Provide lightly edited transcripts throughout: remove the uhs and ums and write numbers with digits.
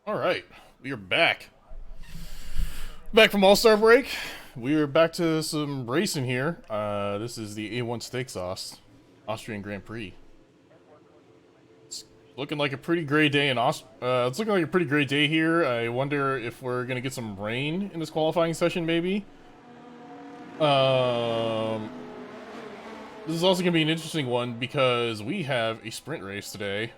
All right, we are back. Back from All-Star break. We are back to some racing here. This is the A1 Steak Sauce Austrian Grand Prix. It's looking like a pretty gray day in it's looking like a pretty gray day here. I wonder if we're gonna get some rain in this qualifying session, maybe. Um, this is also gonna be an interesting one because we have a sprint race today.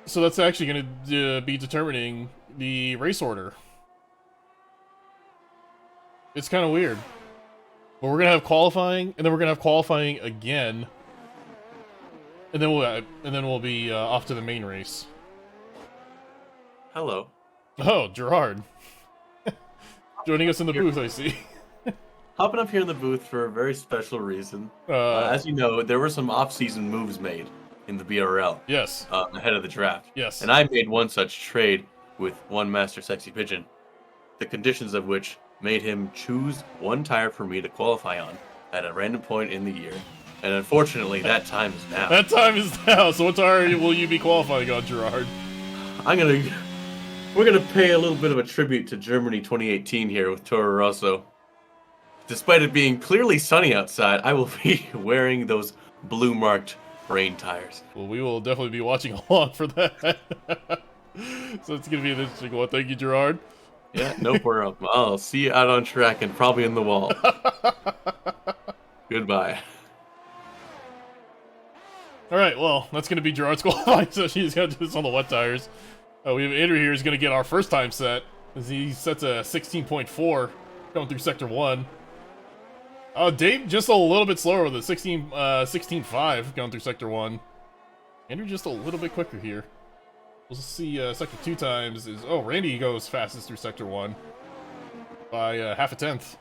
So that's actually going to be determining the race order. It's kind of weird. But we're going to have qualifying, and then we're going to have qualifying again. And then we'll be off to the main race. Hello. Oh, Gerard. Joining us in the booth, I see. Hopping up here in the booth for a very special reason. As you know, there were some off-season moves made in the BRL. Yes. Ahead of the draft. Yes. And I made one such trade with one Master Sexy Pigeon, the conditions of which made him choose one tire for me to qualify on at a random point in the year. And unfortunately, that time is now. That time is now. So what tire will you be qualifying on, Gerard? We're gonna pay a little bit of a tribute to Germany 2018 here with Toro Rosso. Despite it being clearly sunny outside, I will be wearing those blue-marked rain tires. Well, we will definitely be watching along for that. So it's going to be an interesting one. Thank you, Gerard. Yeah, no problem. I'll see you out on track and probably in the wall. Goodbye. All right, well, that's going to be Gerard's qualifying, so she's going to do this on the wet tires. We have Andrew here who's going to get our first time set, as he sets a 16.4 going through Sector 1. Dave just a little bit slower with a 16.5 going through Sector 1. Andrew just a little bit quicker here. We'll see Sector 2 times is... Oh, Randy goes fastest through Sector 1 by half a tenth.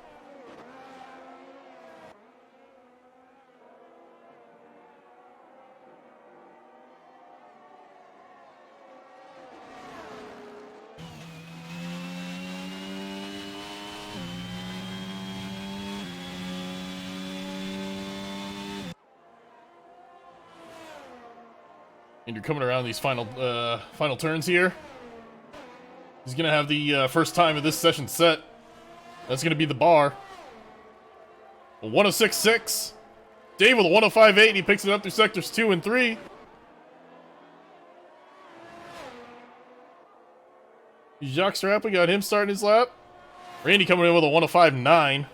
And you're coming around these final turns here. He's gonna have the first time of this session set. That's gonna be the bar. A 106.6. Dave with a 105.8. He picks it up through sectors 2 and 3. Jacques Strap, we got him starting his lap. Randy coming in with a 105.9.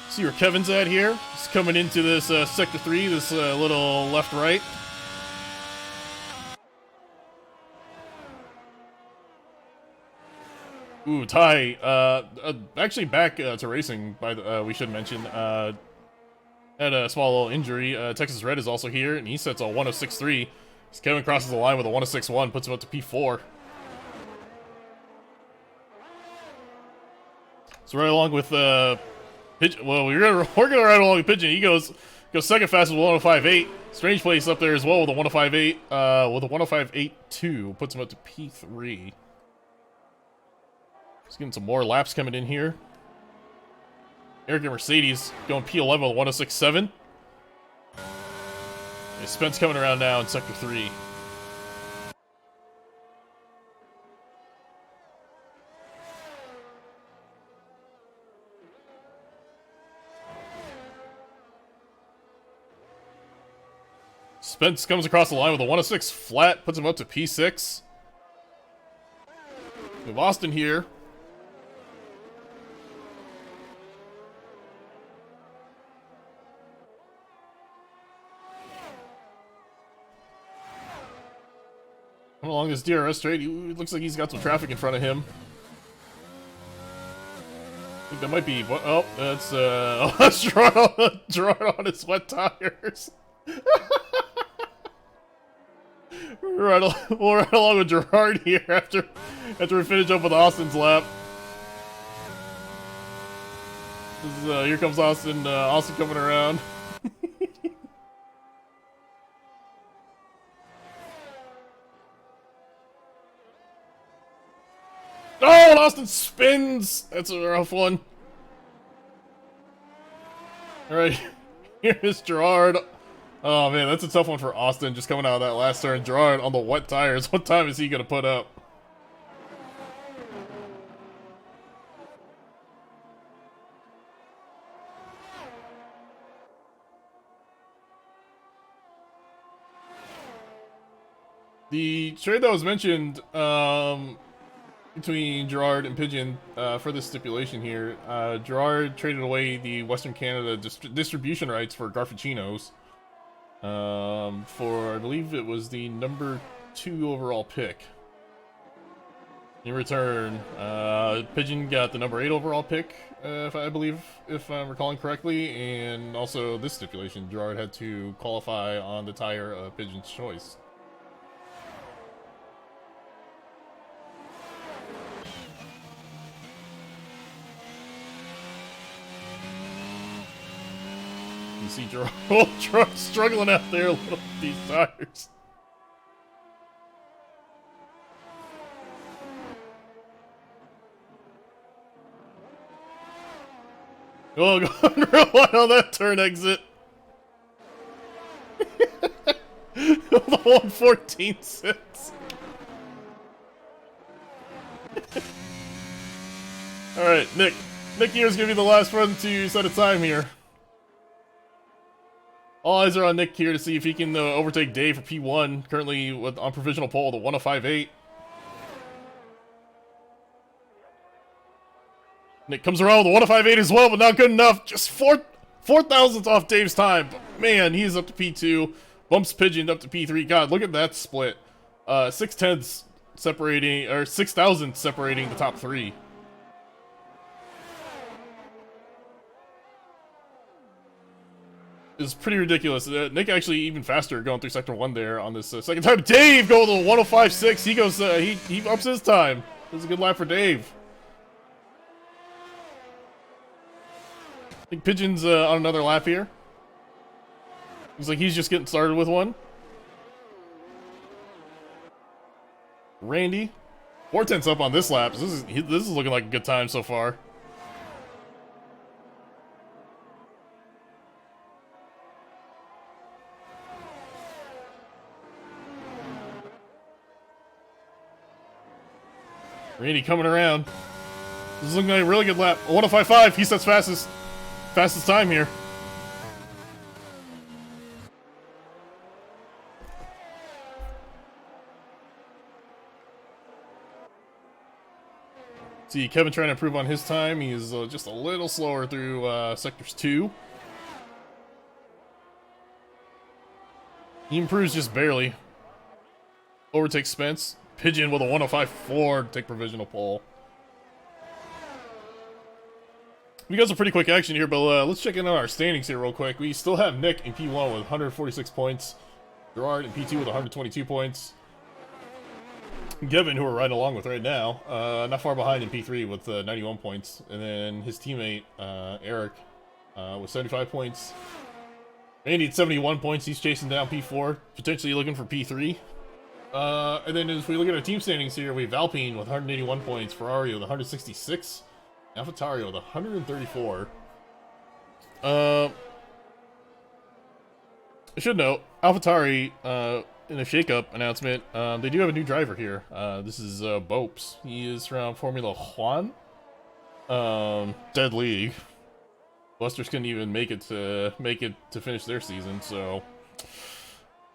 See where Kevin's at here. He's coming into this Sector 3, this little left-right. Ooh, Ty. Actually back to racing, we should mention. Had a small little injury. Texas Red is also here, and he sets a 106.3. As Kevin crosses the line with a 106.1, puts him up to P4. So right along with... Well, we're gonna ride along with Pigeon. He goes second fastest with 105.8. Strange Place up there as well with a 105.8. With a 105.82, puts him up to P3. Just getting some more laps coming in here. Eric and Mercedes going P11 with 106.7. Spence coming around now in Sector 3. Spence comes across the line with a 106 flat, puts him up to P6. We have Austin here. Coming along this DRS straight, it looks like he's got some traffic in front of him. I think that might be... Oh, that's Gerard on his wet tires. We'll ride along with Gerard here after we finish up with Austin's lap. Here comes Austin. Austin coming around. Oh, and Austin spins. That's a rough one. All right, here's Gerard. Oh man, that's a tough one for Austin. Just coming out of that last turn, Gerard on the wet tires. What time is he gonna put up? The trade that was mentioned between Gerard and Pigeon for this stipulation here, Gerard traded away the Western Canada distribution rights for Garfuccinos for, I believe it was the number 2 overall pick. In return, Pigeon got the number 8 overall pick, if I'm recalling correctly, and also this stipulation, Gerard had to qualify on the tire of Pigeon's choice. You see Gerard struggling out there a little with these tires. Oh, going real wide on that turn exit. The 114.6. Alright, Nick. Nick here's gonna be the last one to set a time here. All eyes are on Nick here to see if he can overtake Dave for P1, currently on provisional pole, the 105.8. Nick comes around with the 105.8 as well, but not good enough. Just 4 thousandths off Dave's time. But man, he's up to P2. Bumps Pigeon up to P3. God, look at that split. 6 tenths separating, or 6 thousandths separating the top 3. It's pretty ridiculous. Nick actually even faster going through sector 1 there on this second time. Dave going to the 105.6. He goes, he ups his time. This is a good lap for Dave. I think Pigeon's on another lap here. Looks like he's just getting started with one. Randy, 4 tenths up on this lap. This is looking like a good time so far. Randy coming around. This is looking like a really good lap. 105.5. He sets fastest time here. See Kevin trying to improve on his time. He's just a little slower through sectors 2. He improves just barely. Overtakes Spence. Pigeon with a 105.4 to take provisional pole. We got some pretty quick action here, but let's check in on our standings here real quick. We still have Nick in P1 with 146 points. Gerard in P2 with 122 points. Gavin, who we're riding along with right now, not far behind in P3 with 91 points. And then his teammate, Eric, with 75 points. Randy at 71 points. He's chasing down P4, potentially looking for P3. And then if we look at our team standings here, we have Alpine with 181 points, Ferrari with 166, AlphaTauri with 134. I should note, AlphaTauri, in a shakeup announcement, they do have a new driver here. This is Bopes. He is from Formula One. Dead league. Busters couldn't even make it to finish their season, so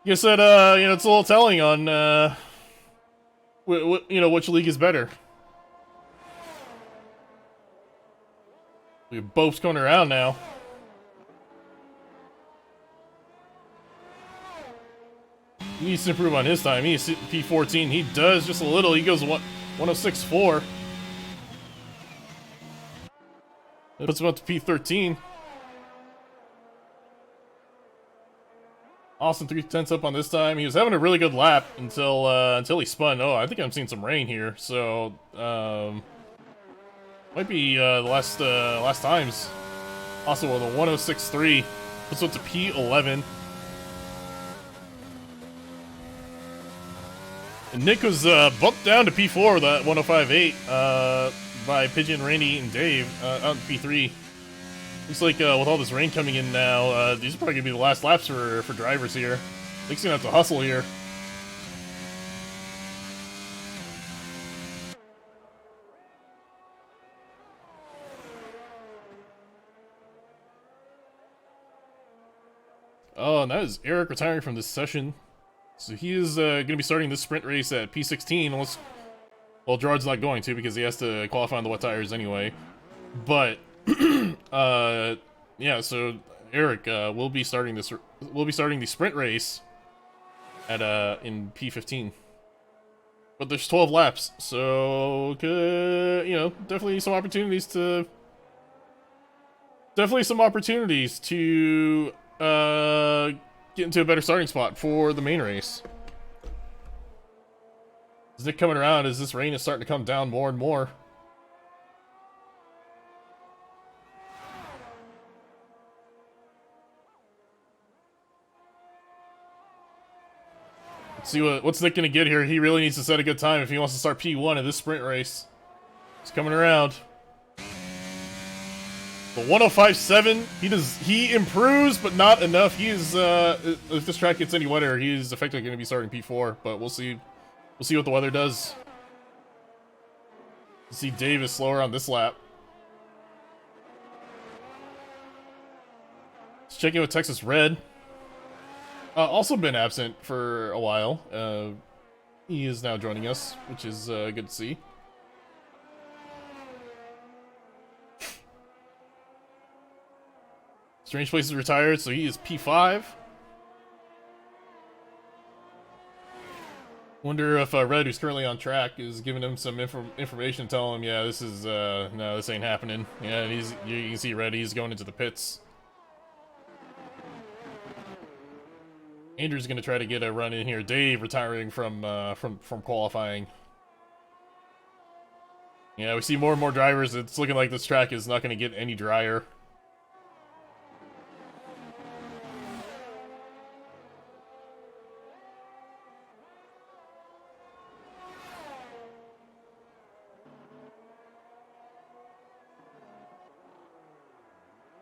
I guess that it's a little telling on which league is better. We have Bopes going around now. He needs to improve on his time. He needs P14. He does just a little. He goes 106.4. That puts him up to P13. Austin 3 tenths up on this time. He was having a really good lap until he spun. Oh, I think I'm seeing some rain here. So might be the last times. Also with a 106.3 puts up to P11. And Nick was bumped down to P4 with that 105.8 by Pigeon, Randy, and Dave out in P3. Looks like with all this rain coming in now, these are probably gonna be the last laps for drivers here. Nick's gonna have to hustle here. Oh, and that is Eric retiring from this session. So he is going to be starting this sprint race at P16, unless... Well, Gerard's not going to, because he has to qualify on the wet tires anyway. But, yeah, so Eric will be starting this... Will be starting the sprint race at in P15. But there's 12 laps, so you know, definitely some opportunities to get into a better starting spot for the main race. Is Nick coming around as this rain is starting to come down more and more? Let's see what's Nick gonna get here. He really needs to set a good time if he wants to start P1 in this sprint race. He's coming around. But 105.7, he improves, but not enough. He is if this track gets any wetter, he is effectively going to be starting P4. But we'll see what the weather does. See, Dave is slower on this lap. Let's check in with Texas Red. Also been absent for a while. He is now joining us, which is good to see. Strange Place is retired, so he is P5. Wonder if Red, who's currently on track, is giving him some information, telling him, yeah, this is, no, this ain't happening. Yeah, and you can see Red, he's going into the pits. Andrew's gonna try to get a run in here. Dave retiring from qualifying. Yeah, we see more and more drivers. It's looking like this track is not gonna get any drier.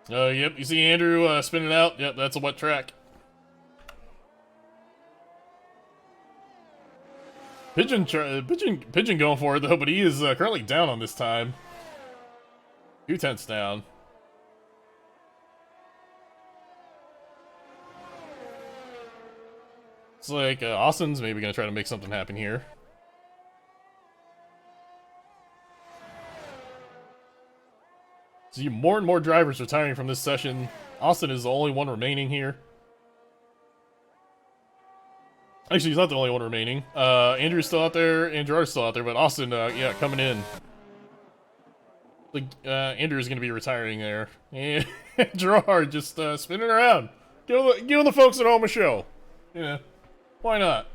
Yep, you see Andrew spinning out. Yep, that's a wet track. Pigeon going for it though, but he is currently down on this time. 2/10 down. It's like Austin's maybe gonna try to make something happen here. See more and more drivers retiring from this session. Austin is the only one remaining here. Actually, he's not the only one remaining. Andrew's still out there, and Gerard's still out there, but Austin, yeah, coming in. Like, Andrew's gonna be retiring there. And Gerard just spinning around. Giving the folks at home a show. Yeah, why not?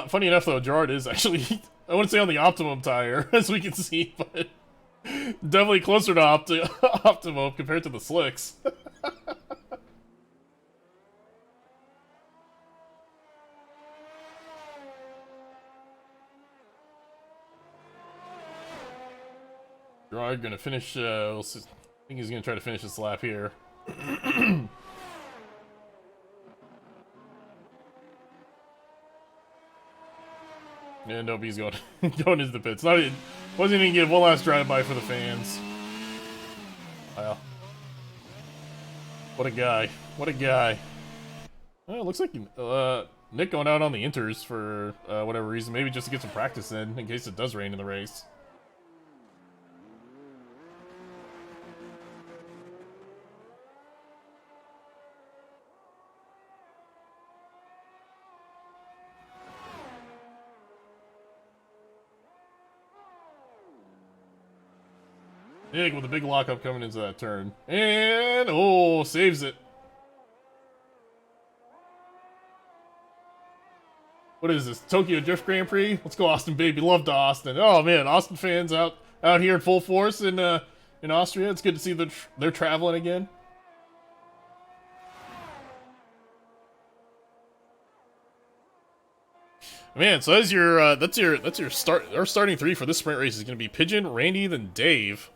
Funny enough, though, Gerard is actually, I wouldn't say on the optimum tire, as we can see, but definitely closer to optimum compared to the slicks. Gerard gonna finish, I think he's gonna try to finish this lap here. Yeah, nope, he's going going into the pits. Wasn't even give one last drive-by for the fans. Wow. What a guy. What a guy. Well, it looks like Nick going out on the inters for whatever reason. Maybe just to get some practice in case it does rain in the race. Nick with a big lockup coming into that turn. And, oh, saves it. What is this, Tokyo Drift Grand Prix? Let's go, Austin, baby. Love to Austin. Oh, man, Austin fans out here in full force in Austria. It's good to see that they're traveling again. Man, so that's your starting three for this sprint race is going to be Pigeon, Randy, then Dave.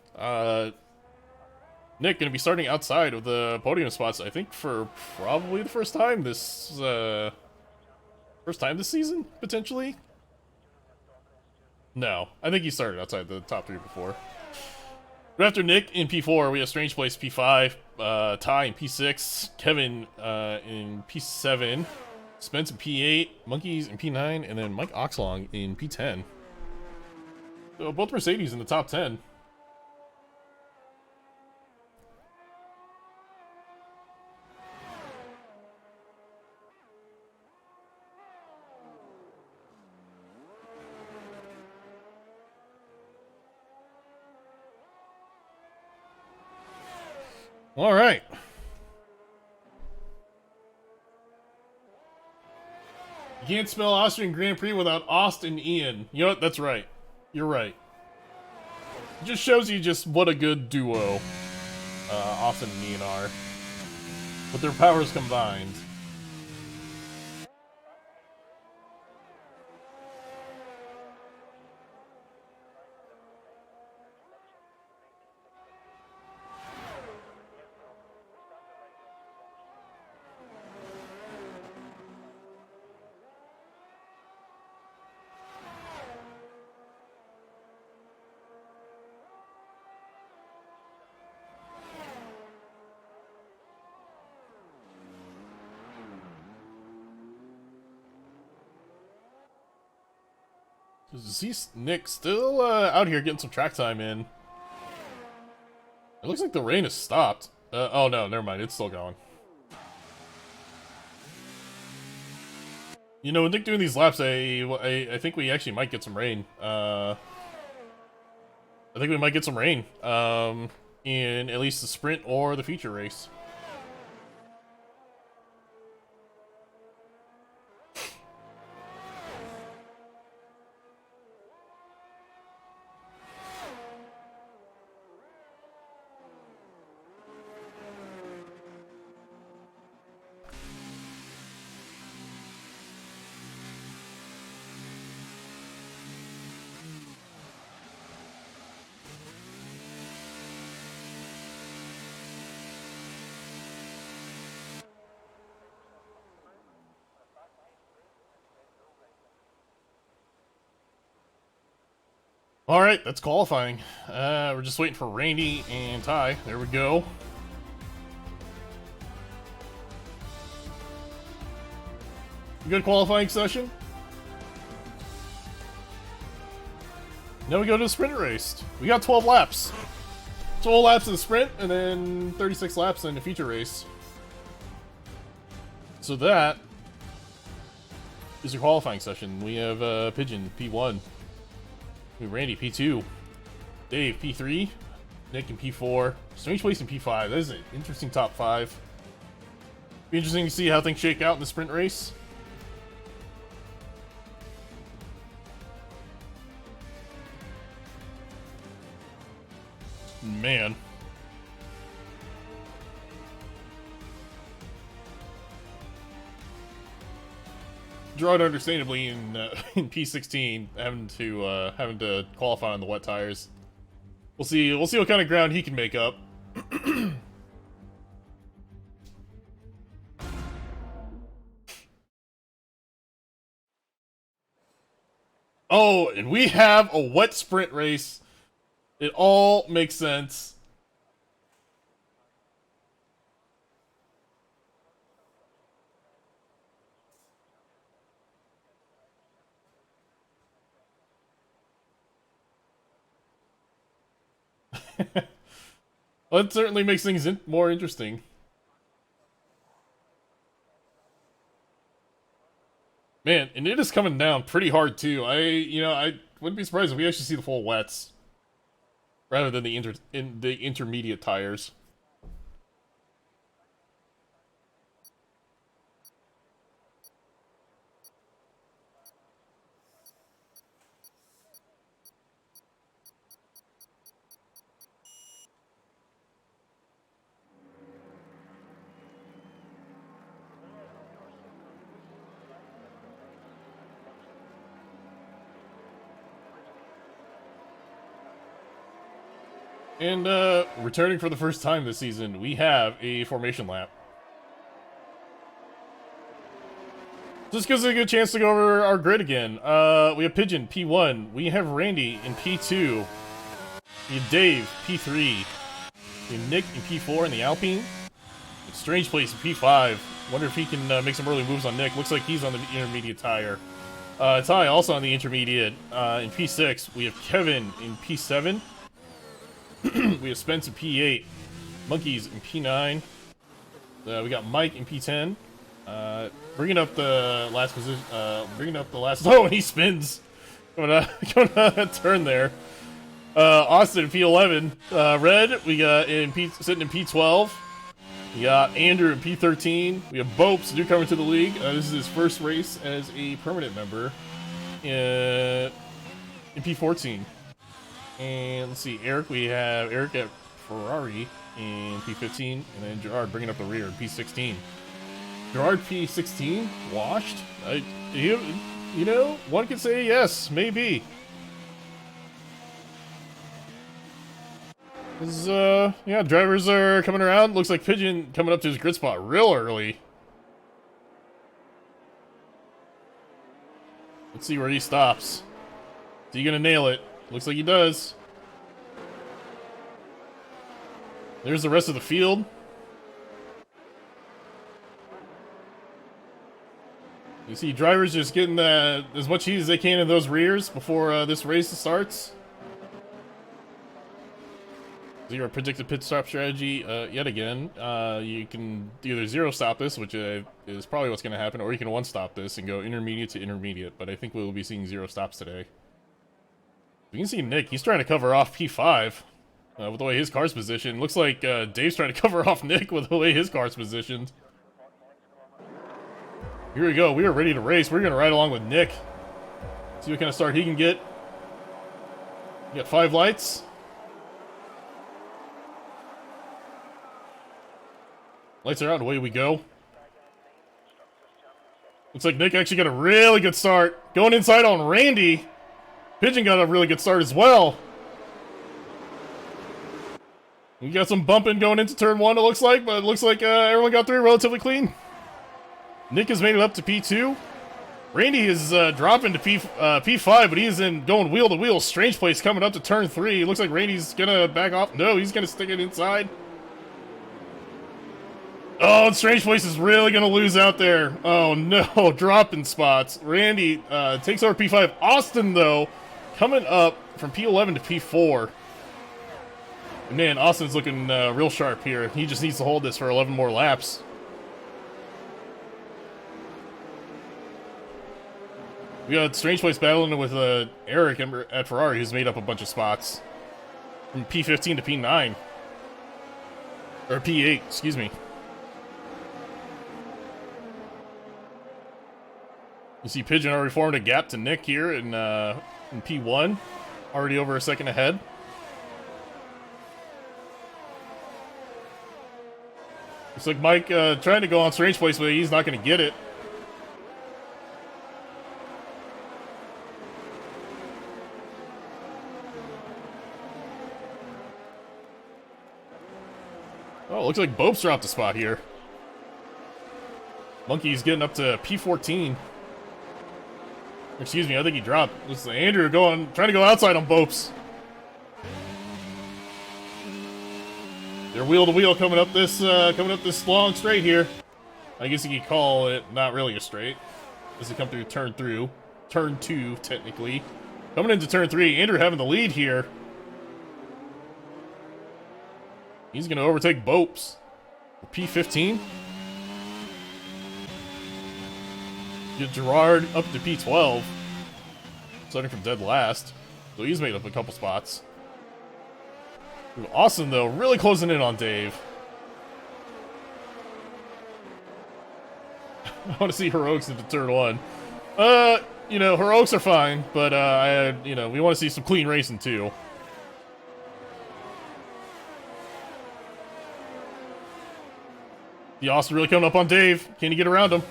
Nick gonna be starting outside of the podium spots, I think, for probably the first time this season, potentially. No, I think he started outside the top 3 before. But after Nick in P4, we have Strange Place P5, Ty in P6, Kevin in P7, Spence in P8, Monkeys in P9, and then Mike Oxlong in P10. So both Mercedes in the top 10. All right. You can't spell Austrian Grand Prix without Aust and Ian. You know what? That's right. You're right. It just shows you just what a good duo Aust and Ian are. With their powers combined. See Nick still out here getting some track time in. It looks like the rain has stopped. Oh no, never mind. It's still going. You know, with Nick doing these laps, I think we actually might get some rain. I think we might get some rain. In at least the sprint or the feature race. Alright, that's qualifying. We're just waiting for Randy and Ty. There we go. Good qualifying session. Now we go to the sprint race. We got 12 laps. 12 laps in the sprint, and then 36 laps in the feature race. So that is your qualifying session. We have Pigeon, P1. Randy, P2. Dave, P3. Nick in P4. Strange Place in P5. That is an interesting top 5. Be interesting to see how things shake out in the sprint race. Man. Gerard, understandably, in P16, having to qualify on the wet tires. We'll see what kind of ground he can make up. Oh, and we have a wet sprint race. It all makes sense. Well, it certainly makes things more interesting. Man, and it is coming down pretty hard too. I wouldn't be surprised if we actually see the full wets rather than the intermediate tires. And returning for the first time this season, we have a formation lap. Just gives us a good chance to go over our grid again. We have Pigeon, P1. We have Randy in P2. We have Dave, P3. We have Nick in P4 in the Alpine. Strange Place in P5. Wonder if he can make some early moves on Nick. Looks like he's on the intermediate tire. Ty also on the intermediate in P6. We have Kevin in P7. We have Spence in P8. Monkeys in P9. We got Mike in P10. Bringing up the last position. Oh, and he spins. Going on turn there. Austin in P11. Red, we got sitting in P12. We got Andrew in P13. We have Bopes, newcomer to the league. This is his first race as a permanent member in P14. And let's see, Eric, we have Eric at Ferrari in P15, and then Gerard bringing up the rear in P16. Gerard P16, washed? You know, one could say yes, maybe. Yeah, drivers are coming around. Looks like Pigeon coming up to his grid spot real early. Let's see where he stops. Is he gonna nail it? Looks like he does. There's the rest of the field. You see drivers just getting as much heat as they can in those rears before this race starts. Your predicted pit stop strategy, yet again, you can either zero stop this, which is probably what's going to happen, or you can one stop this and go intermediate to intermediate, but I think we'll be seeing zero stops today. We can see Nick, he's trying to cover off P5 with the way his car's positioned. Looks like Dave's trying to cover off Nick with the way his car's positioned. Here we go, we are ready to race. We're going to ride along with Nick. See what kind of start he can get. We got 5 lights. Lights are out and away we go. Looks like Nick actually got a really good start. Going inside on Randy. Pigeon got a really good start as well. We got some bumping going into turn 1, it looks like, but it looks like everyone got through relatively clean. Nick has made it up to P2. Randy is dropping to P5, but he is going wheel to wheel. Strange Place coming up to turn 3. It looks like Randy's gonna back off. No, he's gonna stick it inside. Oh, and Strange Place is really going to lose out there. Oh, no. Dropping spots. Randy takes over P5. Austin, though, coming up from P11 to P4. And man, Austin's looking real sharp here. He just needs to hold this for 11 more laps. We got Strange Place battling with Eric at Ferrari, who's made up a bunch of spots. From P15 to P9. Or P8, excuse me. You see Pigeon already formed a gap to Nick here in P1. Already over a second ahead. Looks like Mike trying to go on Strange Place, but he's not going to get it. Oh, looks like Bopes dropped a spot here. Monkey's getting up to P14. Excuse me, I think he dropped. This is Andrew trying to go outside on Bopes. They're wheel to wheel coming up this long straight here. I guess you could call it not really a straight. As they come through turn 2 technically. Coming into turn 3, Andrew having the lead here. He's gonna overtake Bopes. P15. Get Gerard up to P12. Starting from dead last. So he's made up a couple spots. Austin, though, really closing in on Dave. I want to see heroics into turn 1. You know, heroics are fine, but we want to see some clean racing too. The Austin really coming up on Dave. Can he get around him?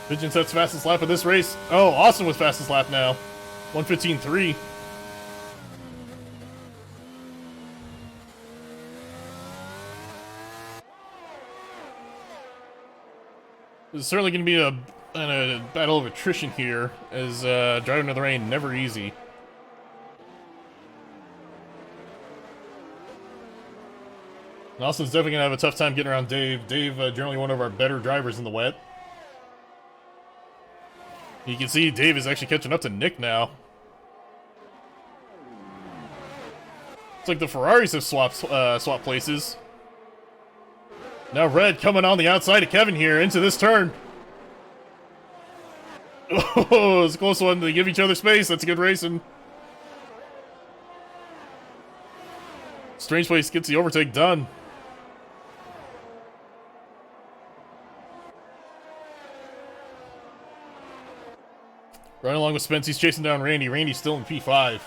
Pigeon sets fastest lap of this race. Oh, Austin was fastest lap now. 1:15.3. It's certainly going to be a battle of attrition here, as driving in the rain, never easy. And Austin's definitely going to have a tough time getting around Dave. Dave, generally one of our better drivers in the wet. You can see Dave is actually catching up to Nick now. It's like the Ferraris have swapped places. Now Red coming on the outside of Kevin here into this turn. Oh, it's a close one. They give each other space. That's good racing. Strange Place gets the overtake done. Right along with Spence, he's chasing down Randy. Randy's still in P5.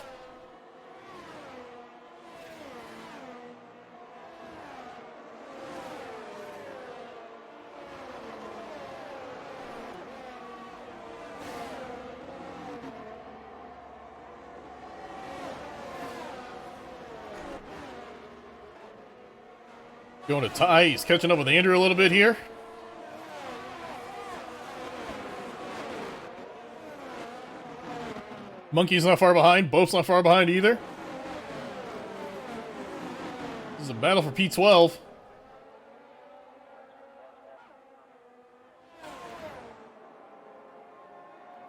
Going to Ty. He's catching up with Andrew a little bit here. Monkey's not far behind. Bope's not far behind either. This is a battle for P12.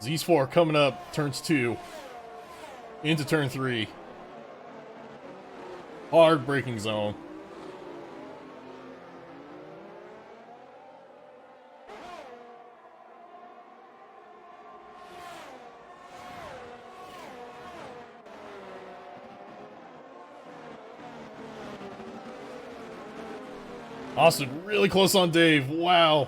Z4 coming up, turns 2. Into turn 3. Hard braking zone. Austin really close on Dave. Wow.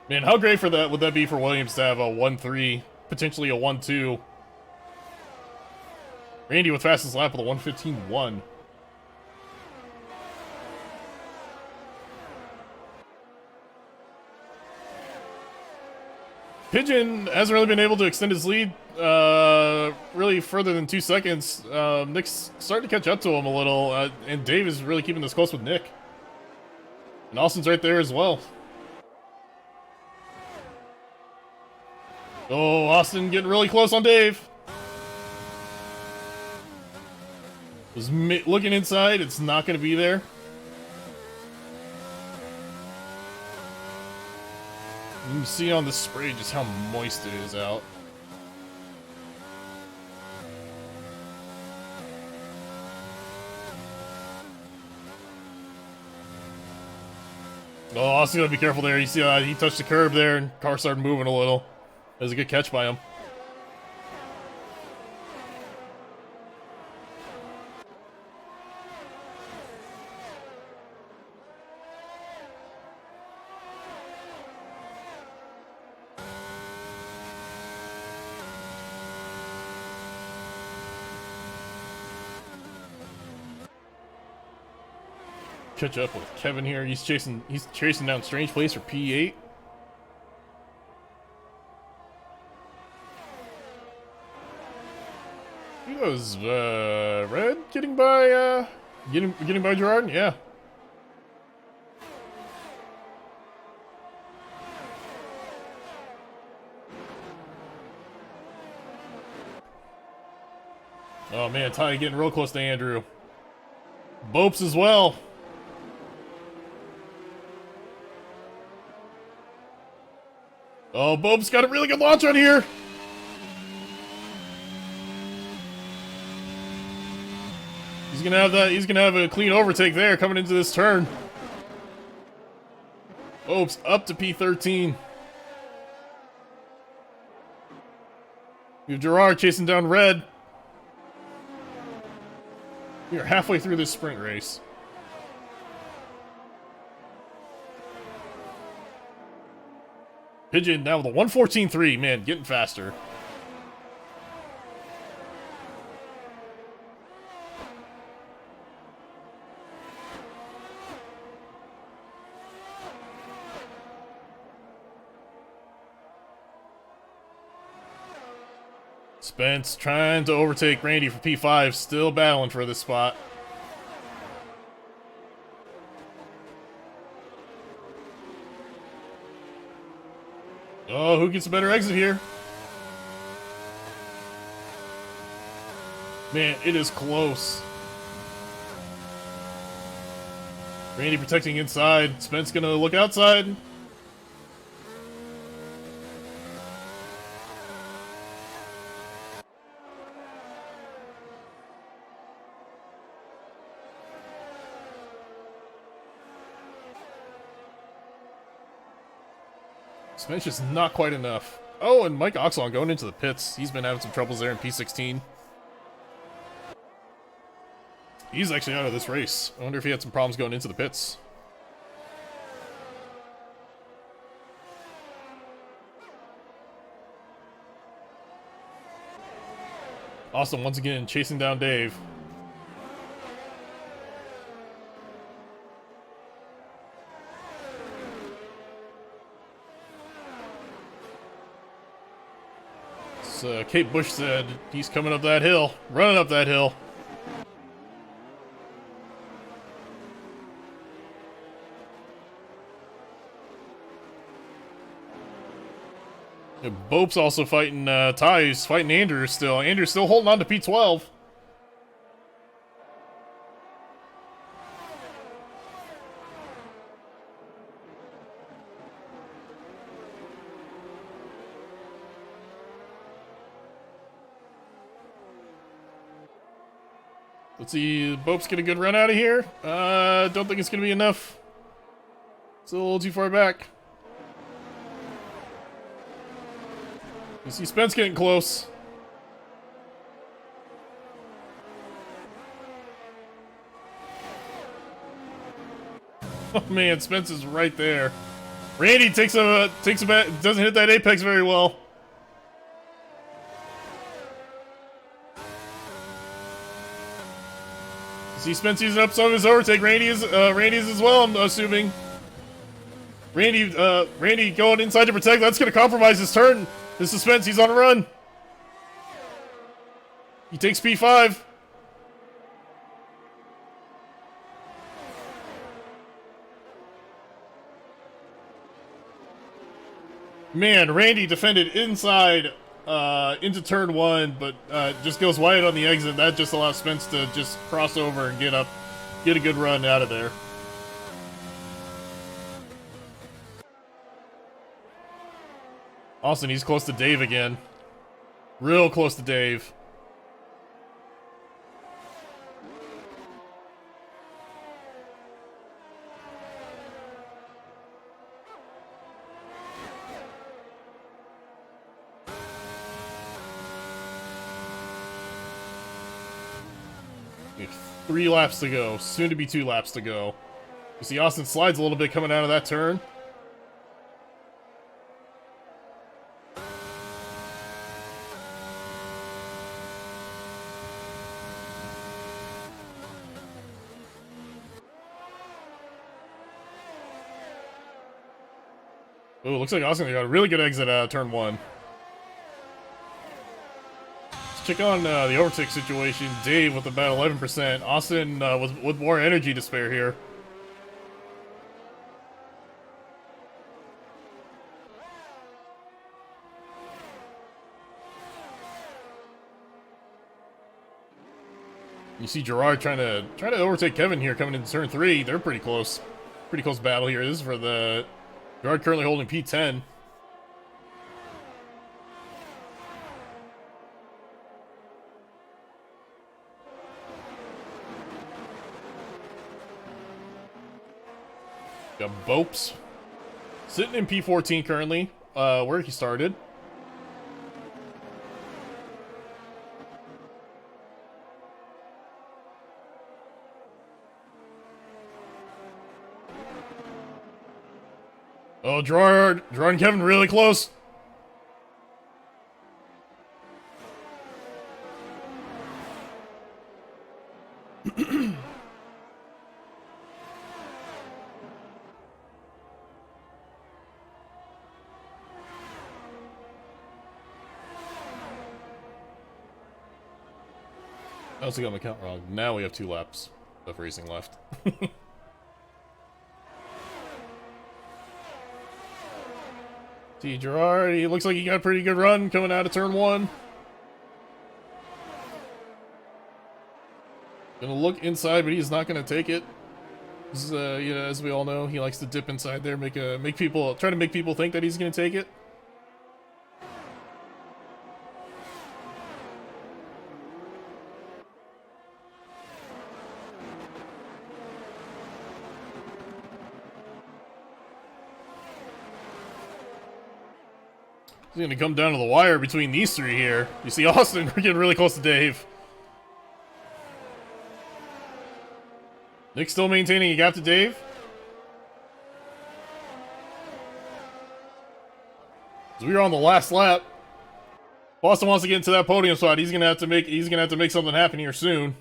Man, how great for that would that be for Williams to have a 1-3, potentially a 1-2. Randy with fastest lap with a 1:15.1. Pigeon hasn't really been able to extend his lead really further than 2 seconds. Nick's starting to catch up to him a little, and Dave is really keeping this close with Nick. And Austin's right there as well. Oh, Austin getting really close on Dave. Was looking inside, it's not going to be there. You can see on the spray just how moist it is out. Oh, Austin gotta be careful there. You see he touched the curb there and car started moving a little. That was a good catch by him. Catch up with Kevin here. He's chasing down Strange Place for P8. He was Red getting by getting by Gerard? Yeah. Oh man, Ty getting real close to Andrew. Bopes as well. Oh, Bobe's got a really good launch on here. He's gonna have that. He's gonna have a clean overtake there coming into this turn. Bobe's up to P13. We have Gerard chasing down Red. We are halfway through this sprint race. Pigeon now with a 1:14.3. Man, getting faster. Spence trying to overtake Randy for P5, still battling for this spot. Oh, who gets a better exit here? Man, it is close. Randy protecting inside. Spence gonna look outside. Spence just not quite enough. Oh, and Mike Oxlon going into the pits. He's been having some troubles there in P16. He's actually out of this race. I wonder if he had some problems going into the pits. Austin once again chasing down Dave. Kate Bush said he's coming up that hill, running up that hill. Bope's also fighting Ty, who's fighting Andrew still. Andrew's still holding on to P12. Let's see, Bope's get a good run out of here. Don't think it's gonna be enough. Still a little too far back. You see Spence getting close. Oh man, Spence is right there. Randy takes a doesn't hit that apex very well. See Spence using up some of his overtake. Randy's as well, I'm assuming. Randy going inside to protect. That's gonna compromise his turn. This is Spence, he's on a run. He takes P5. Man, Randy defended inside into turn 1, but just goes wide on the exit. That just allows Spence to just cross over and get a good run out of there. Austin, he's close to Dave again. Real close to Dave. We have 3 laps to go. Soon to be 2 laps to go. You see Austin slides a little bit coming out of that turn. Oh, looks like Austin got a really good exit out of turn 1. Let's check on the overtake situation. Dave with about 11%. Austin with more energy to spare here. You see Gerard trying to overtake Kevin here coming into turn 3. They're pretty close. Pretty close battle here. This is for the Gerard currently holding P10. Got Bopes sitting in P14 currently, where he started. Oh, Gerard and Kevin really close. I also got my count wrong. Now we have 2 laps of racing left. See, Gerard, he looks like he got a pretty good run coming out of turn 1. Gonna look inside, but he's not gonna take it. This is, you know, as we all know, he likes to dip inside there, try to make people think that he's gonna take it. He's gonna come down to the wire between these 3 here. You see Austin, we're getting really close to Dave. Nick still maintaining a gap to Dave. So we're on the last lap. Boston wants to get into that podium spot. He's gonna have to make something happen here soon.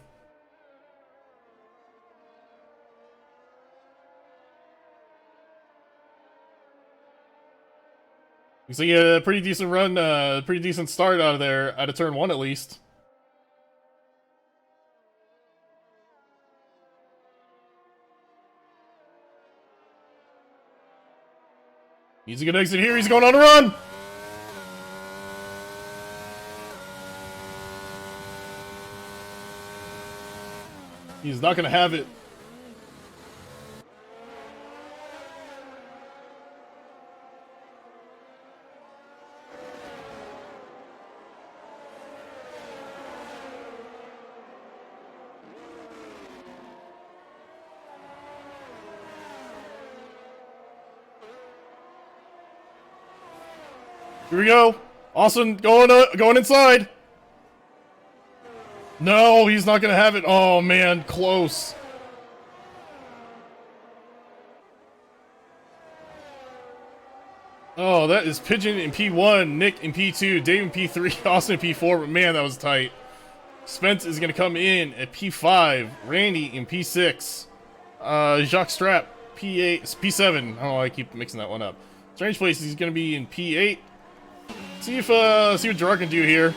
Looks like he had a pretty decent run, pretty decent start out of turn 1 at least. He's a good exit here. He's going on a run. He's not going to have it. Here we go. Austin going inside. No, he's not gonna have it. Oh man, close. Oh, that is Pigeon in P1, Nick in P2, Dave in P3, Austin in P4, but man, that was tight. Spence is gonna come in at P5, Randy in P6, Jacques Strapp, P8, P7. Oh, I keep mixing that one up. Strange Place, he's gonna be in P8. See what Gerard can do here.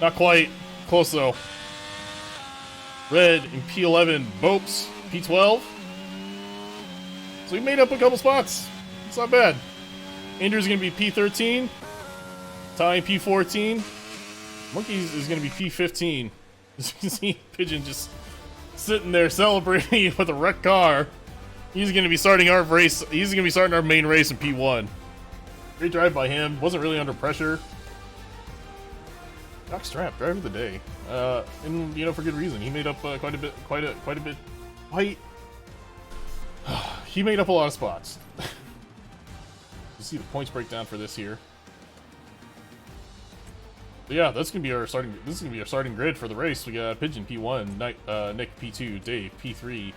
Not quite. Close though. Red in P11. Bopes, P12. So we made up a couple spots. It's not bad. Andrew's gonna be P13. Ty in P14. Monkeys is gonna be P15. As you can see, Pigeon just sitting there celebrating with a wrecked car. He's gonna be starting our race. He's gonna be starting our main race in P1. Great drive by him. Wasn't really under pressure. Doc Strap, driver of the day. And you know, for good reason. He made up quite a bit. He made up a lot of spots. You see the points breakdown for this here. But yeah, that's gonna be our starting. This is gonna be our starting grid for the race. We got Pigeon P1, Nick P2, Dave P3,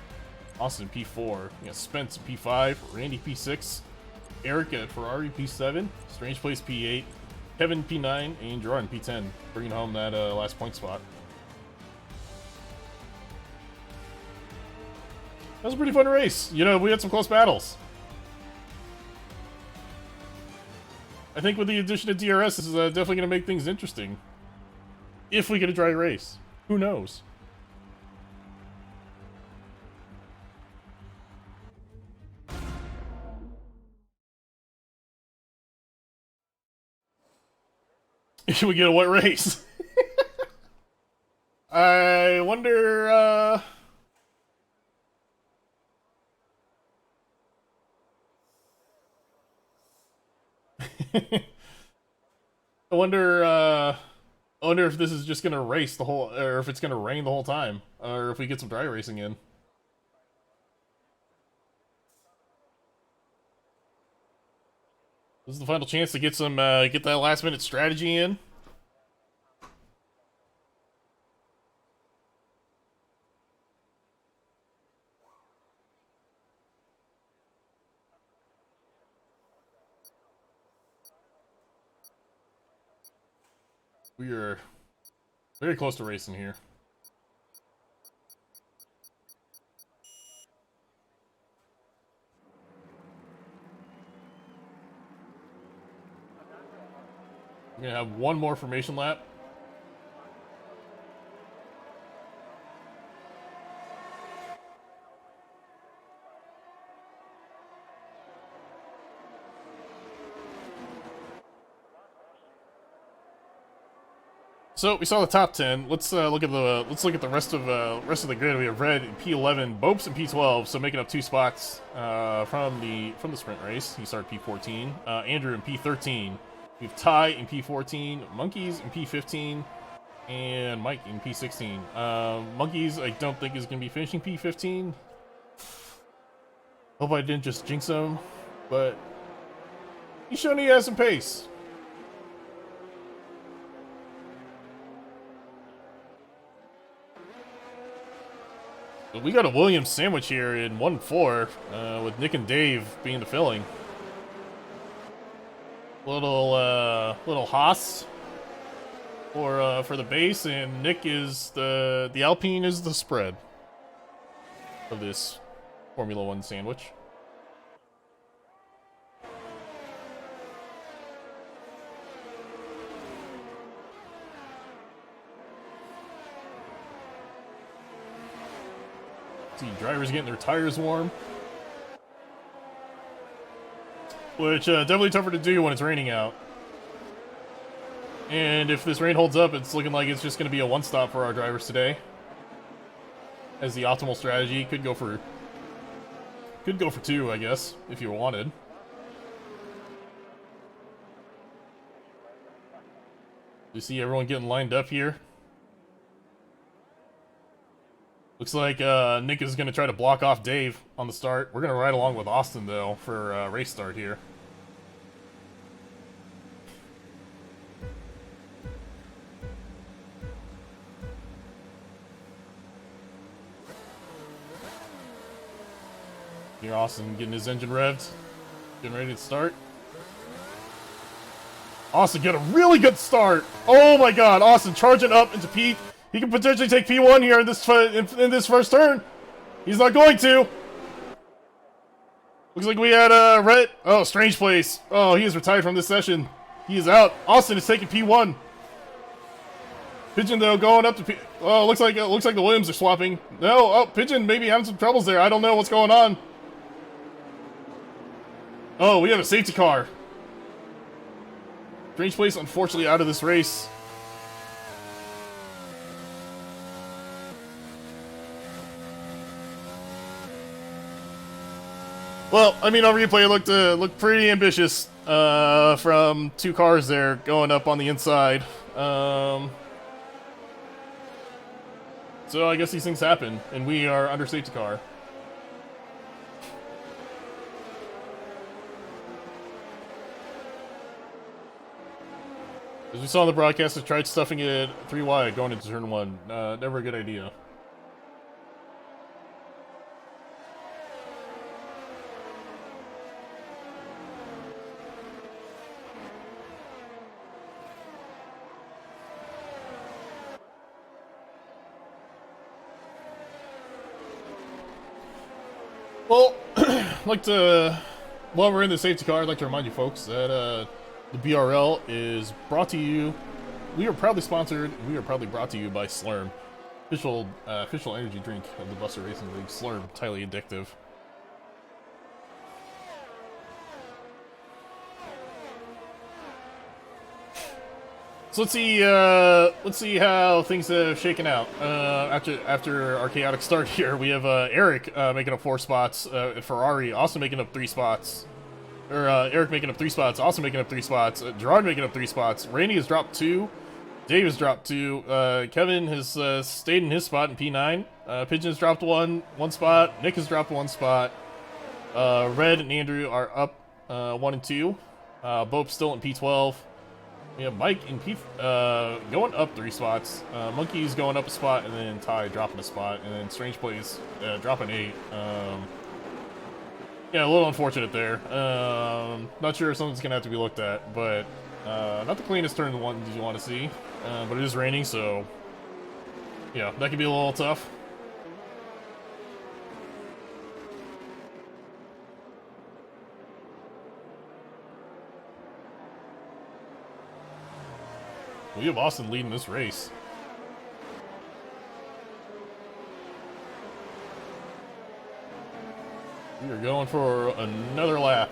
Austin P4. We got Spence P5, Randy P6. Eric at Ferrari P7, Strange Place P8, Kevin P9, and Gerard P10, bringing home that last point spot. That was a pretty fun race. You know, we had some close battles. I think with the addition of DRS, this is definitely going to make things interesting. If we get a dry race. Who knows? Should we get a wet race? I wonder, I wonder if this is just gonna race the whole, or if it's gonna rain the whole time, or if we get some dry racing in. This is the final chance to get some, get that last minute strategy in. We are very close to racing here. We're gonna have one more formation lap. So we saw the top 10. Let's look at the rest of the grid. We have Red in P11, Bopes in P12, so making up 2 spots from the sprint race. He started P14. Andrew in P13. We have Ty in P14, Monkeys in P15, and Mike in P16. Monkeys, I don't think is going to be finishing P15. Hope I didn't just jinx him, but he's showing he has some pace. But we got a Williams sandwich here in 1-4, with Nick and Dave being the filling. Little Haas for the base, and Nick is the Alpine is the spread of this Formula One sandwich. See, drivers getting their tires warm, which definitely tougher to do when it's raining out. And if this rain holds up, it's looking like it's just going to be a one-stop for our drivers today. As the optimal strategy, could go for 2, I guess, if you wanted. You see everyone getting lined up here. Looks like Nick is going to try to block off Dave on the start. We're going to ride along with Austin, though, for race start here. Here, Austin getting his engine revved. Getting ready to start. Austin get a really good start. Oh my god, Austin charging up into P. He can potentially take P1 here in this first turn. He's not going to. Looks like we had Red. Oh, strange place. Oh, he is retired from this session. He is out. Austin is taking P1. Pigeon though going up to P. Oh, looks like the Williams are swapping. No, oh, Pigeon maybe having some troubles there. I don't know what's going on. Oh, we have a safety car. Strange place, unfortunately, out of this race. Well, I mean, on replay, it looked pretty ambitious from 2 cars there going up on the inside. So I guess these things happen, and we are under safety car. As we saw in the broadcast, I tried stuffing it 3 wide going into turn 1. Never a good idea. Well, while we're in the safety car, I'd like to remind you folks that the BRL is brought to you. We are proudly sponsored. We are proudly brought to you by Slurm, official energy drink of the Buster Racing League. Slurm, highly addictive. So let's see how things have shaken out after our chaotic start here. We have Eric making up 4 spots, Ferrari also making up 3 spots. Eric making up 3 spots, also making up 3 spots. Gerard making up 3 spots. Randy has dropped 2. Dave has dropped 2. Kevin has stayed in his spot in P9. Pigeon has dropped one spot. Nick has dropped 1 spot. Red and Andrew are up 1 and 2. Both still in P12. We have Mike in P going up 3 spots. Monkey's going up a spot, and then Ty dropping a spot, and then Strange Plays dropping 8. Yeah, a little unfortunate there. Not sure if something's gonna have to be looked at, but not the cleanest turn one you want to see. But it is raining, so yeah, that could be a little tough. We have Austin leading this race. We are going for another lap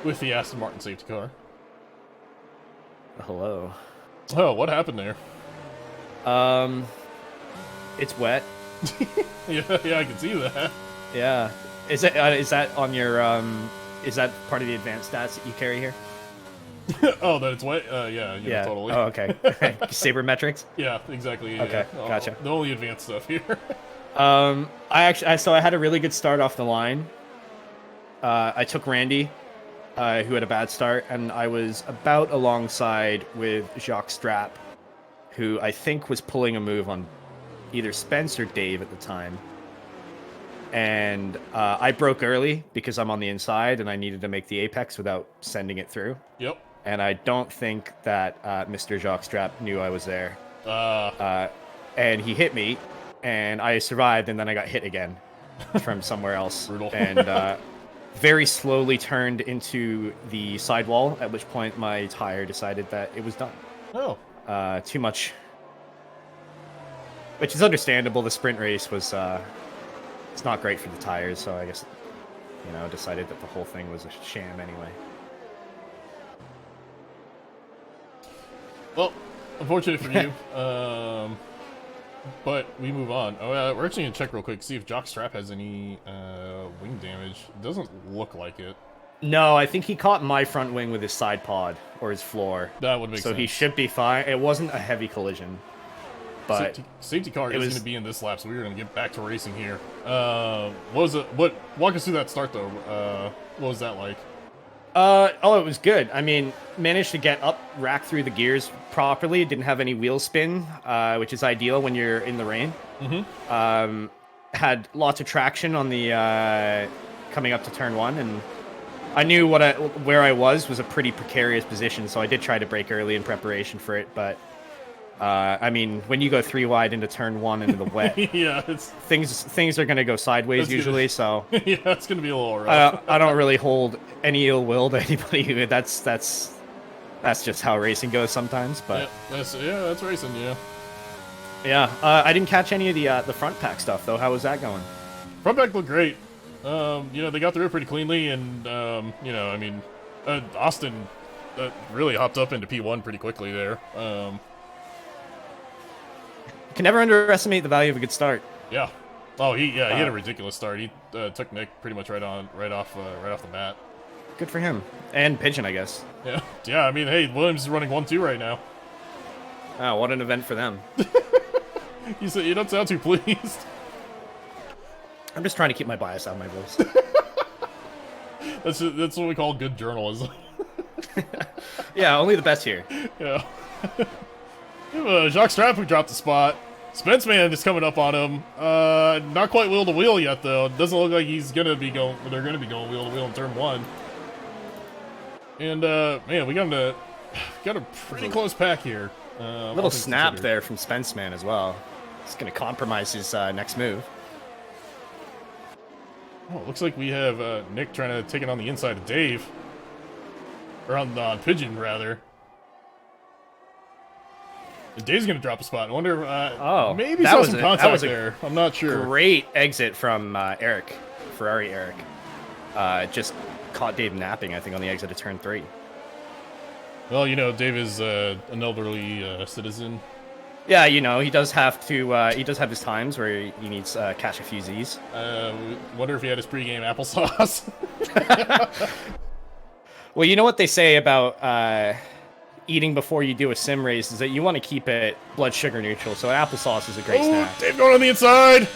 with the Aston Martin safety car. Hello. Oh, what happened there? It's wet. Yeah, I can see that. Yeah. Is that on your is that part of the advanced stats that you carry here? Oh, that it's wet? Yeah, totally. Oh, okay. Sabermetrics? Yeah, exactly. Yeah, Okay, yeah. gotcha. The only advanced stuff here. So I had a really good start off the line. I took Randy, who had a bad start, and I was about alongside with Jacques Strap, who I think was pulling a move on either Spence or Dave at the time. And I broke early because I'm on the inside and I needed to make the apex without sending it through. Yep. And I don't think that Mr. Jacques Strap knew I was there. And he hit me, and I survived, and then I got hit again from somewhere else. Brutal. And very slowly turned into the sidewall, at which point my tire decided that it was done. Oh. Too much. Which is understandable. The sprint race was... it's not great for the tires, so I guess, decided that the whole thing was a sham anyway. Well, unfortunate for you. But we move on. Oh, we're actually gonna check real quick, see if Jock Strap has any wing damage. It doesn't look like it. No, I think he caught my front wing with his side pod or his floor. That would make sense. So he should be fine. It wasn't a heavy collision. But safety car is going to be in this lap, so we're going to get back to racing here. Walk us through that start though. What was that like? It was good. I mean, managed to get up, rack through the gears properly. Didn't have any wheel spin, which is ideal when you're in the rain. Mm-hmm. Had lots of traction on the coming up to turn one, and I knew where I was a pretty precarious position, so I did try to brake early in preparation for it, but. I mean, when you go 3 wide into turn 1 into the wet, yeah, things are going to go sideways usually. So yeah, it's going to be a little rough. I don't really hold any ill will to anybody. That's just how racing goes sometimes. But that's racing. Yeah. I didn't catch any of the front pack stuff though. How was that going? Front pack looked great. They got through it pretty cleanly, and Austin really hopped up into P1 pretty quickly there. Can never underestimate the value of a good start. Yeah. Oh, he had a ridiculous start. He took Nick pretty much right off the bat. Good for him and Pigeon, I guess. Yeah. I mean, hey, Williams is running 1-2 right now. Oh, what an event for them. You said you don't sound too pleased. I'm just trying to keep my bias out of my voice. That's what we call good journalism. Yeah, only the best here. Yeah. Jacques Strap who dropped the spot. Spence Man is coming up on him. Not quite wheel to wheel yet though. Doesn't look like they're gonna be going wheel to wheel in turn 1. And man, we got a pretty close pack here. A little snap there from Spence Man as well. It's gonna compromise his next move. Oh, it looks like we have Nick trying to take it on the inside of Dave. Or on Pigeon, rather. And Dave's going to drop a spot. I wonder maybe saw some contact there. I'm not sure. Great exit from Ferrari Eric. Just caught Dave napping, I think, on the exit of turn 3. Well, Dave is an elderly citizen. Yeah, he does have his times where he needs catch a few Z's. Wonder if he had his pregame applesauce. Well, you know what they say about eating before you do a sim race is that you want to keep it blood sugar neutral, so applesauce is a great snack. Dave going on the inside!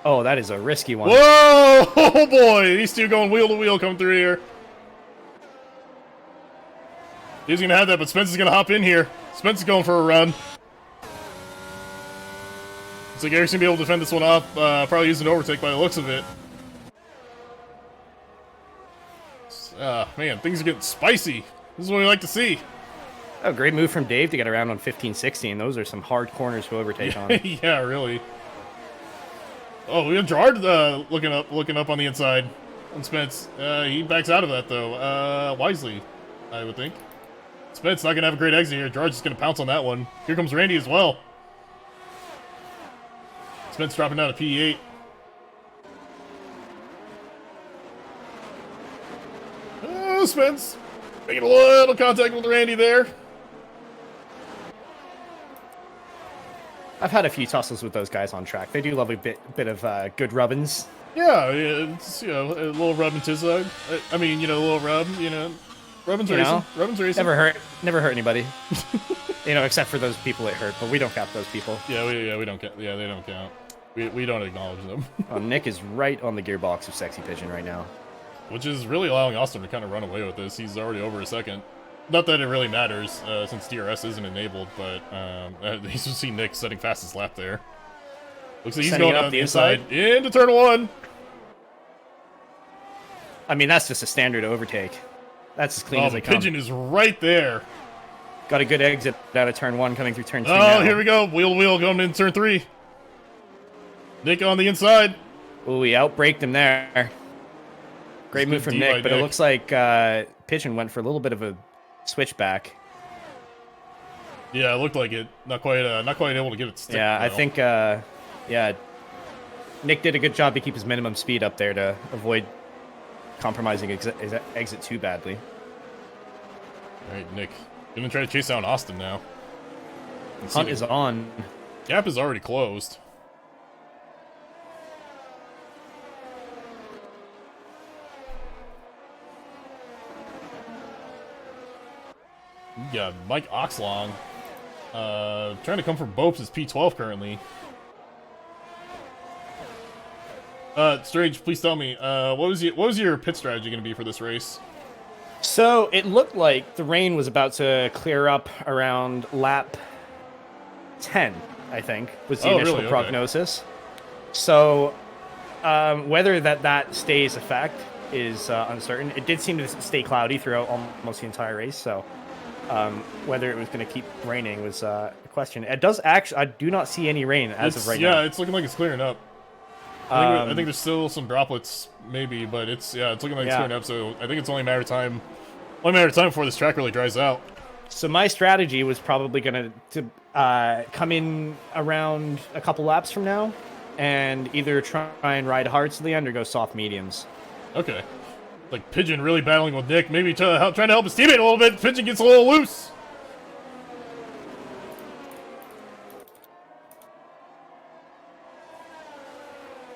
Oh, that is a risky one. Whoa! Oh boy, these two going wheel to wheel coming through here. He's going to have that, but Spence is going to hop in here. Spence is going for a run. Looks like Eric's going to be able to defend this one off, probably using an overtake by the looks of it. Man, things are getting spicy. This is what we like to see. Oh, great move from Dave to get around on 15-16. Those are some hard corners to overtake on. Yeah, really. Oh, we have Gerard looking up on the inside on Spence. He backs out of that, though. Wisely, I would think. Spence not going to have a great exit here. Gerard's just going to pounce on that one. Here comes Randy as well. Spence dropping down to P8. Spence making a little contact with Randy there. I've had a few tussles with those guys on track. They do love a bit of good rubbins. Yeah, it's, you know, a little rub and tizzle. I mean, you know, a little rub, you know. Rubbin's You racing. know, Rubbin's racing. Never hurt anybody. Except for those people it hurt, but we don't count those people. Yeah, we don't count. Yeah, they don't count. We don't acknowledge them. Oh, Nick is right on the gearbox of Sexy Pigeon right now. Which is really allowing Austin to kind of run away with this. He's already over a second. Not that it really matters, since DRS isn't enabled, but you see Nick setting fastest lap there. Looks like he's Setting going up on the the inside into turn 1. I mean, that's just a standard overtake. That's as clean as The they come. Pigeon is right there. Got a good exit out of turn 1 coming through turn 2 Oh, now. here we go. Wheel to wheel going into turn 3. Nick on the inside. Ooh, we outbraked him there. Great move good from D by Nick, but it Nick. looks like Pigeon went for a little bit of a switchback. Yeah, it looked like it. Not quite able to get it stick. Yeah, I though. think, yeah, Nick did a good job to keep his minimum speed up there to avoid compromising exit too badly. All right, Nick. Gonna try to chase down Austin now. Hunt is on. Gap is already closed. Yeah, Mike Oxlong. Trying to come from Bopes is P12 currently. Strange, please tell me, what was your pit strategy going to be for this race? So it looked like the rain was about to clear up around lap 10, I think, was the initial really? Okay. prognosis. So whether that stays a fact is uncertain. It did seem to stay cloudy throughout almost the entire race, so whether it was going to keep raining was a question. It does actually, I do not see any rain as of right now. Yeah, it's looking like it's clearing up. I think there's still some droplets, maybe, but it's looking like it's clearing up. So I think it's only a matter of time. Only a matter of time before this track really dries out. So my strategy was probably going to come in around a couple laps from now, and either try and ride hard to the end or go soft mediums. Okay. Like Pigeon really battling with Nick, maybe trying to help his teammate a little bit. Pigeon gets a little loose.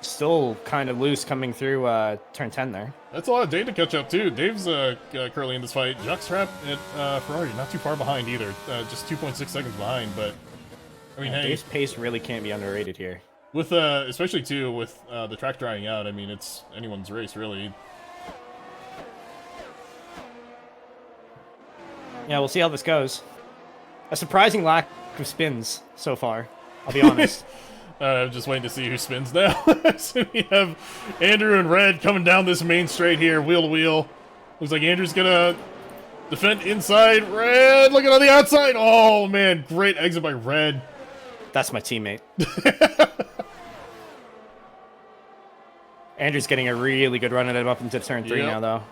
Still kind of loose coming through turn 10 there. That's a lot of Dave to catch up too. Dave's currently in this fight. Jockstrap at Ferrari, not too far behind either. Just 2.6 seconds behind, but I mean, hey, Dave's pace really can't be underrated here. with especially too with the track drying out. I mean, it's anyone's race really. Yeah, we'll see how this goes. A surprising lack of spins so far, I'll be honest. I'm just waiting to see who spins now. So we have Andrew and Red coming down this main straight here, wheel to wheel. Looks like Andrew's gonna defend inside. Red looking on the outside. Oh man, great exit by Red. That's my teammate. Andrew's getting a really good run at him up into turn 3 Yep. now, though.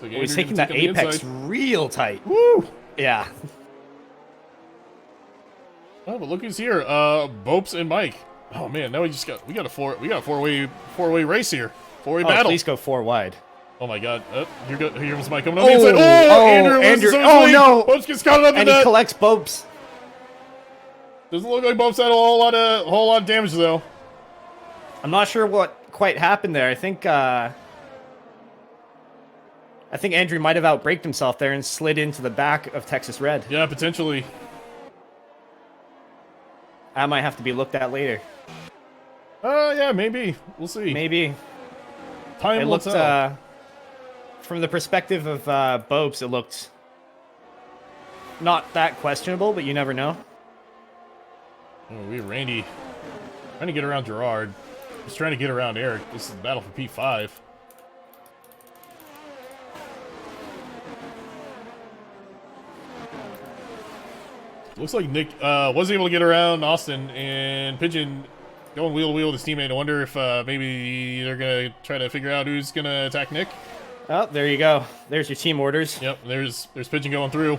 Like He's Andrew taking gonna that take on the apex inside. real tight. Woo! Yeah. Oh, but look who's here. Bopes and Mike. Oh man, now we got a four-way race here. Four-way Oh, battle. please go 4 wide. Oh my god. Here comes Mike coming on the inside. Andrew loses his oh lead. no! Bopes gets caught up in And he that. collects Bopes. Doesn't look like Bopes had a whole lot of damage though. I'm not sure what quite happened there. I think Andrew might have outbraked himself there and slid into the back of Texas Red. Yeah, potentially. That might have to be looked at later. Yeah, maybe. We'll see. Maybe. Time It will looked, tell. from the perspective of Bopes, it looked not that questionable, but you never know. Oh, we have Randy trying to get around Gerard. He's trying to get around Eric. This is the battle for P5. Looks like Nick was able to get around Austin, and Pigeon going wheel to wheel with his teammate. I wonder if maybe they're going to try to figure out who's going to attack Nick. Oh, there you go. There's your team orders. Yep, there's Pigeon going through.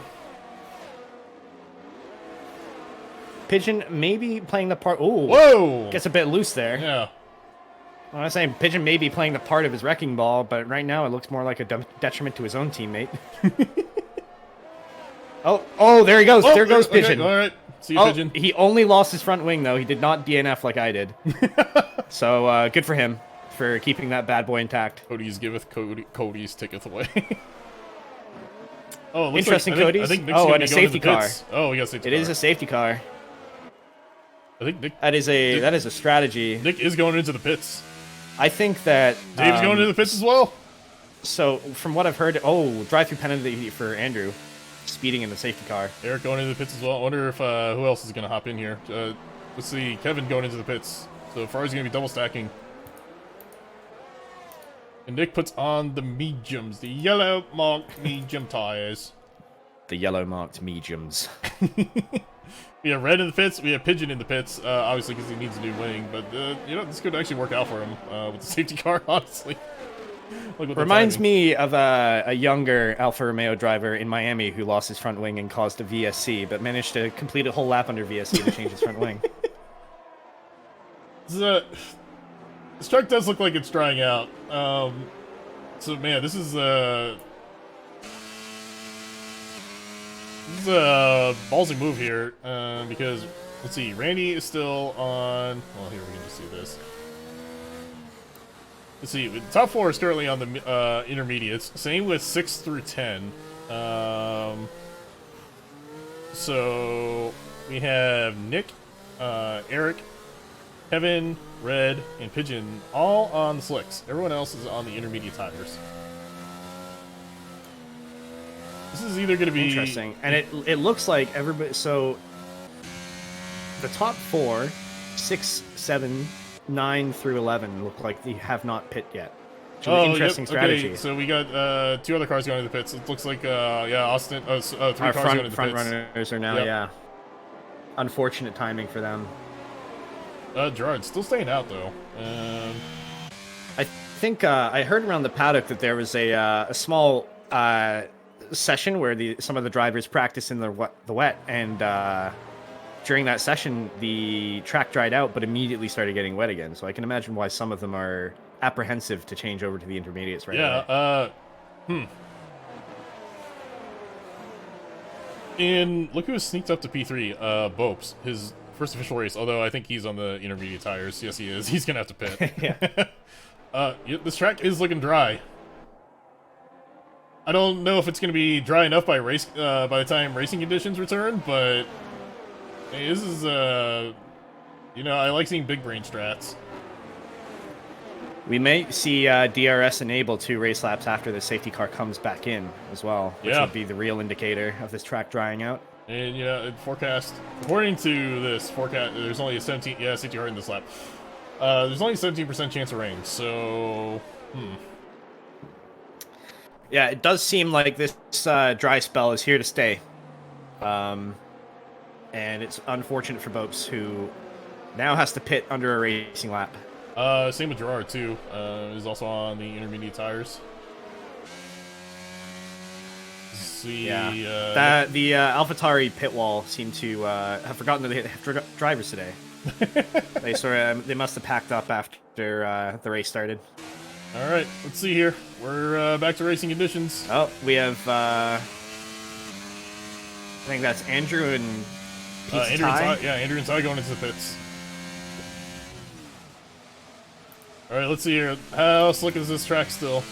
Pigeon maybe playing the part. Ooh. Whoa! Gets a bit loose there. Yeah. I'm not saying Pigeon may be playing the part of his wrecking ball, but right now it looks more like a detriment to his own teammate. oh, there he goes. Oh, there goes okay, Pigeon. all right. See you, Oh, Pigeon. he only lost his front wing, though. He did not DNF like I did. So, good for him for keeping that bad boy intact. Cody's giveth, Cody's taketh away. Oh, it looks Interesting, like, Cody's. I think Nick's Oh, gonna and be a going to safety the car. pits. Oh, we got a safety It car. is a safety car. I think Nick That is a strategy. Nick is going into the pits. I think that Dave's going into the pits as well. So, from what I've heard, drive-through penalty for Andrew, speeding in the safety car. Eric going into the pits as well. I wonder if who else is going to hop in here. Let's see, Kevin going into the pits. So Ferrari's going to be double stacking. And Nick puts on the mediums, the yellow marked medium tires. The yellow marked mediums. We have Red in the pits. We have Pigeon in the pits, obviously because he needs a new wing. But this could actually work out for him with the safety car, honestly. Reminds me of a younger Alfa Romeo driver in Miami who lost his front wing and caused a VSC, but managed to complete a whole lap under VSC to change his front wing. This track does look like it's drying out. So man, this is a ballsy move here because let's see, Randy is still on. Well, here we can just see this. Let's see, the top 4 is currently on the intermediates. Same with 6 through 10. So we have Nick, Eric, Kevin, Red, and Pigeon all on the slicks. Everyone else is on the intermediate tires. This is either going to be interesting, and it looks like everybody. So the top 4, 6, 7, 9 through 11 look like they have not pit yet. Interesting strategy. Okay, so we got 2 other cars going to the pits. It looks like Austin. 3 Our cars going to the front pits. runners are now, yeah. Unfortunate timing for them. Gerard's still staying out though. I think I heard around the paddock that there was a small session where some of the drivers practiced in the wet, and during that session the track dried out but immediately started getting wet again. So I can imagine why some of them are apprehensive to change over to the intermediates right away. And look who has sneaked up to P3, Bopes, his first official race, although I think he's on the intermediate tires. Yes, he is. He's going to have to pit. Yeah. This track is looking dry. I don't know if it's going to be dry enough by the time racing conditions return, but hey, this is, I like seeing big brain strats. We may see DRS enable 2 race laps after the safety car comes back in as well, which would be the real indicator of this track drying out. And forecast, according to this forecast, there's only a 17, safety car in this lap. There's only a 17% chance of rain, so, Yeah, it does seem like this dry spell is here to stay. And it's unfortunate for Bopes, who now has to pit under a racing lap. Same with Gerard, too. Is also on the intermediate tires. See, the AlphaTauri pit wall seemed to have forgotten that they have drivers today. They must have packed up after the race started. All right, let's see here. We're back to racing conditions. Oh, we have I think that's Andrew and Andrew and Ty. Yeah, Andrew and Ty going into the pits. All right, let's see here. How slick is this track still?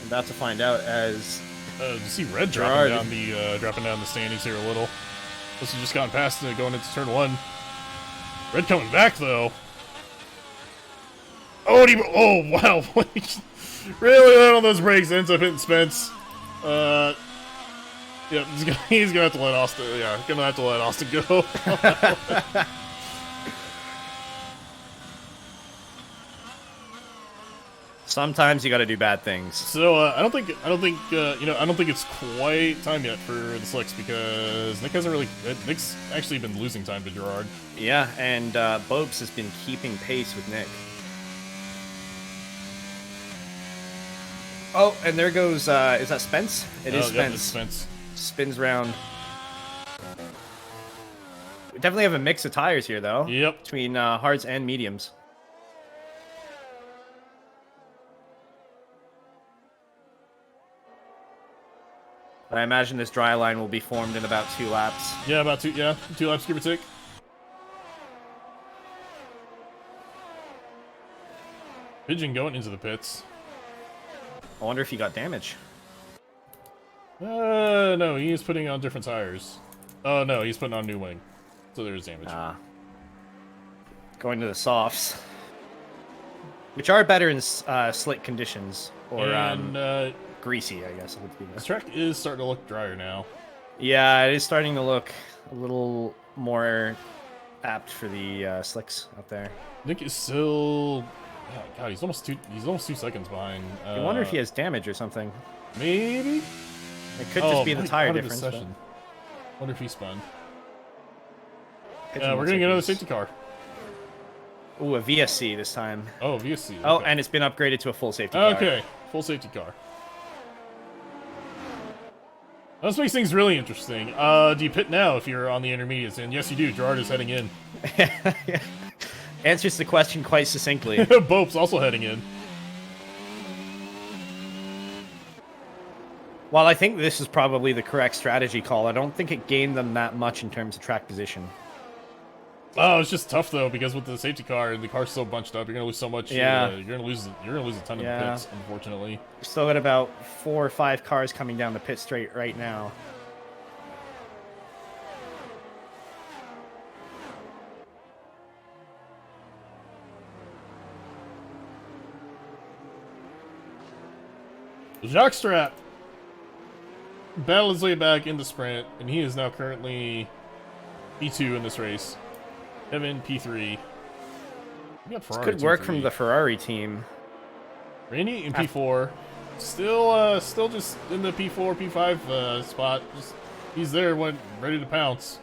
I'm about to find out as You see Red Gerard dropping down the standings here a little. This has just gotten past it, going into turn 1. Red coming back though. Oh wow! Really let on those brakes. Ends up hitting Spence. Yeah, he's gonna have to let Austin. Yeah, gonna have to let Austin go. sometimes you got to do bad things. So I don't think it's quite time yet for the slicks because Nick's actually been losing time to Gerard. Yeah, and Bopes has been keeping pace with Nick. Oh, and there goes, is that Spence? It is Spence. Yeah, it's Spence. Spins round. We definitely have a mix of tires here, though. Yep. Between hards and mediums. I imagine this dry line will be formed in about 2 laps. Yeah, about 2 laps, give or take. Pigeon going into the pits. I wonder if he got damage. No, he is putting on different tires. Oh, no, he's putting on new wing. So there's damage. Going to the softs. Which are better in slick conditions. Or greasy, I guess it would be. This track is starting to look drier now. Yeah, it is starting to look a little more apt for the slicks up there. Nick is still... Oh, God, he's almost 2 seconds behind. I wonder if he has damage or something. Maybe? It could just be the tire difference. Wonder if he spun. We're we're gonna get another safety car. Ooh, a VSC this time. Oh, VSC. Okay. Oh, and it's been upgraded to a full safety car. Okay, full safety car. This makes things really interesting. Do you pit now if you're on the intermediates? And yes, you do. Gerard is heading in. Answers the question quite succinctly. Bope's also heading in. While I think this is probably the correct strategy call, I don't think it gained them that much in terms of track position. Oh, it's just tough though because with the safety car and the car's so bunched up, you're gonna lose so much. Yeah, you're gonna lose a ton of pits, unfortunately. We've still got about 4 or 5 cars coming down the pit straight right now. Jacques Strap battled his way back in the sprint, and he is now currently P2 in this race. Kevin, P3. It's good work from the Ferrari team. Randy in P4. Still just in the P4, P5 spot. He's there when ready to pounce.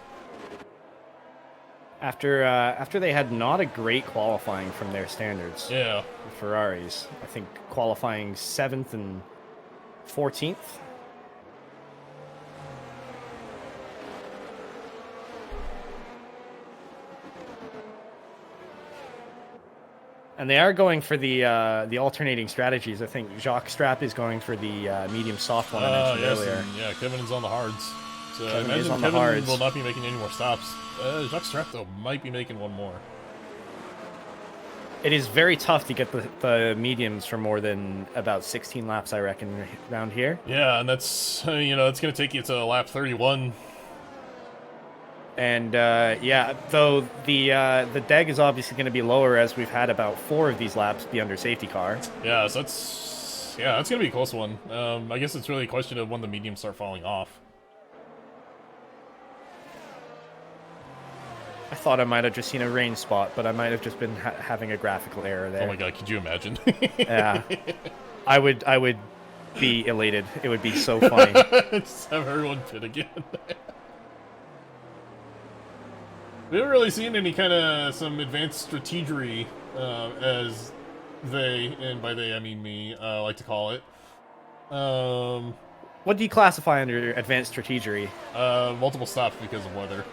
After they had not a great qualifying from their standards. Yeah. The Ferraris. I think qualifying 7th and 14th. And they are going for the alternating strategies. I think Jacques Strap is going for the medium soft one I mentioned earlier. Yeah, Kevin is on the hards. So I Kevin imagine Kevin will not be making any more stops. Jacques Strap, though, might be making one more. It is very tough to get the mediums for more than about 16 laps, I reckon, around here. Yeah, and that's, it's going to take you to lap 31. And, yeah, though the DEG is obviously going to be lower as we've had about 4 of these laps be under safety car. Yeah, so that's going to be a close one. I guess it's really a question of when the mediums start falling off. I thought I might have just seen a rain spot, but I might have just been having a graphical error there. Oh my god, could you imagine? Yeah. I would be elated. It would be so funny. Just have everyone pit again. We haven't really seen any kind of some advanced strategery, as they, and by they I mean me, like to call it. What do you classify under advanced strategery? Multiple stops because of weather.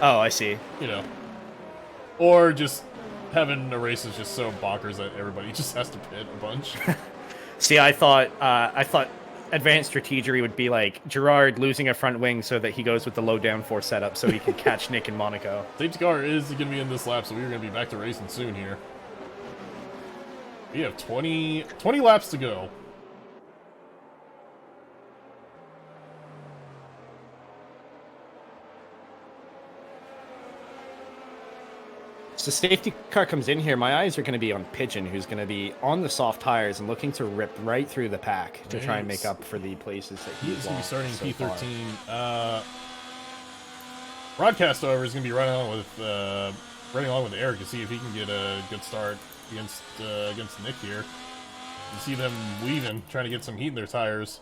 Oh, I see. Or just having a race is just so bonkers that everybody just has to pit a bunch. See, I thought advanced strategery would be like Gerard losing a front wing so that he goes with the low downforce setup so he can catch Nick in Monaco. Safety car is going to be in this lap, so we're going to be back to racing soon here. We have 20 laps to go. So safety car comes in here. My eyes are going to be on Pigeon, who's going to be on the soft tires and looking to rip right through the pack to try and make up for the places that he's going to be starting so P13. Broadcast, however, is going to be running along with Eric to see if he can get a good start against Nick here. You see them weaving, trying to get some heat in their tires.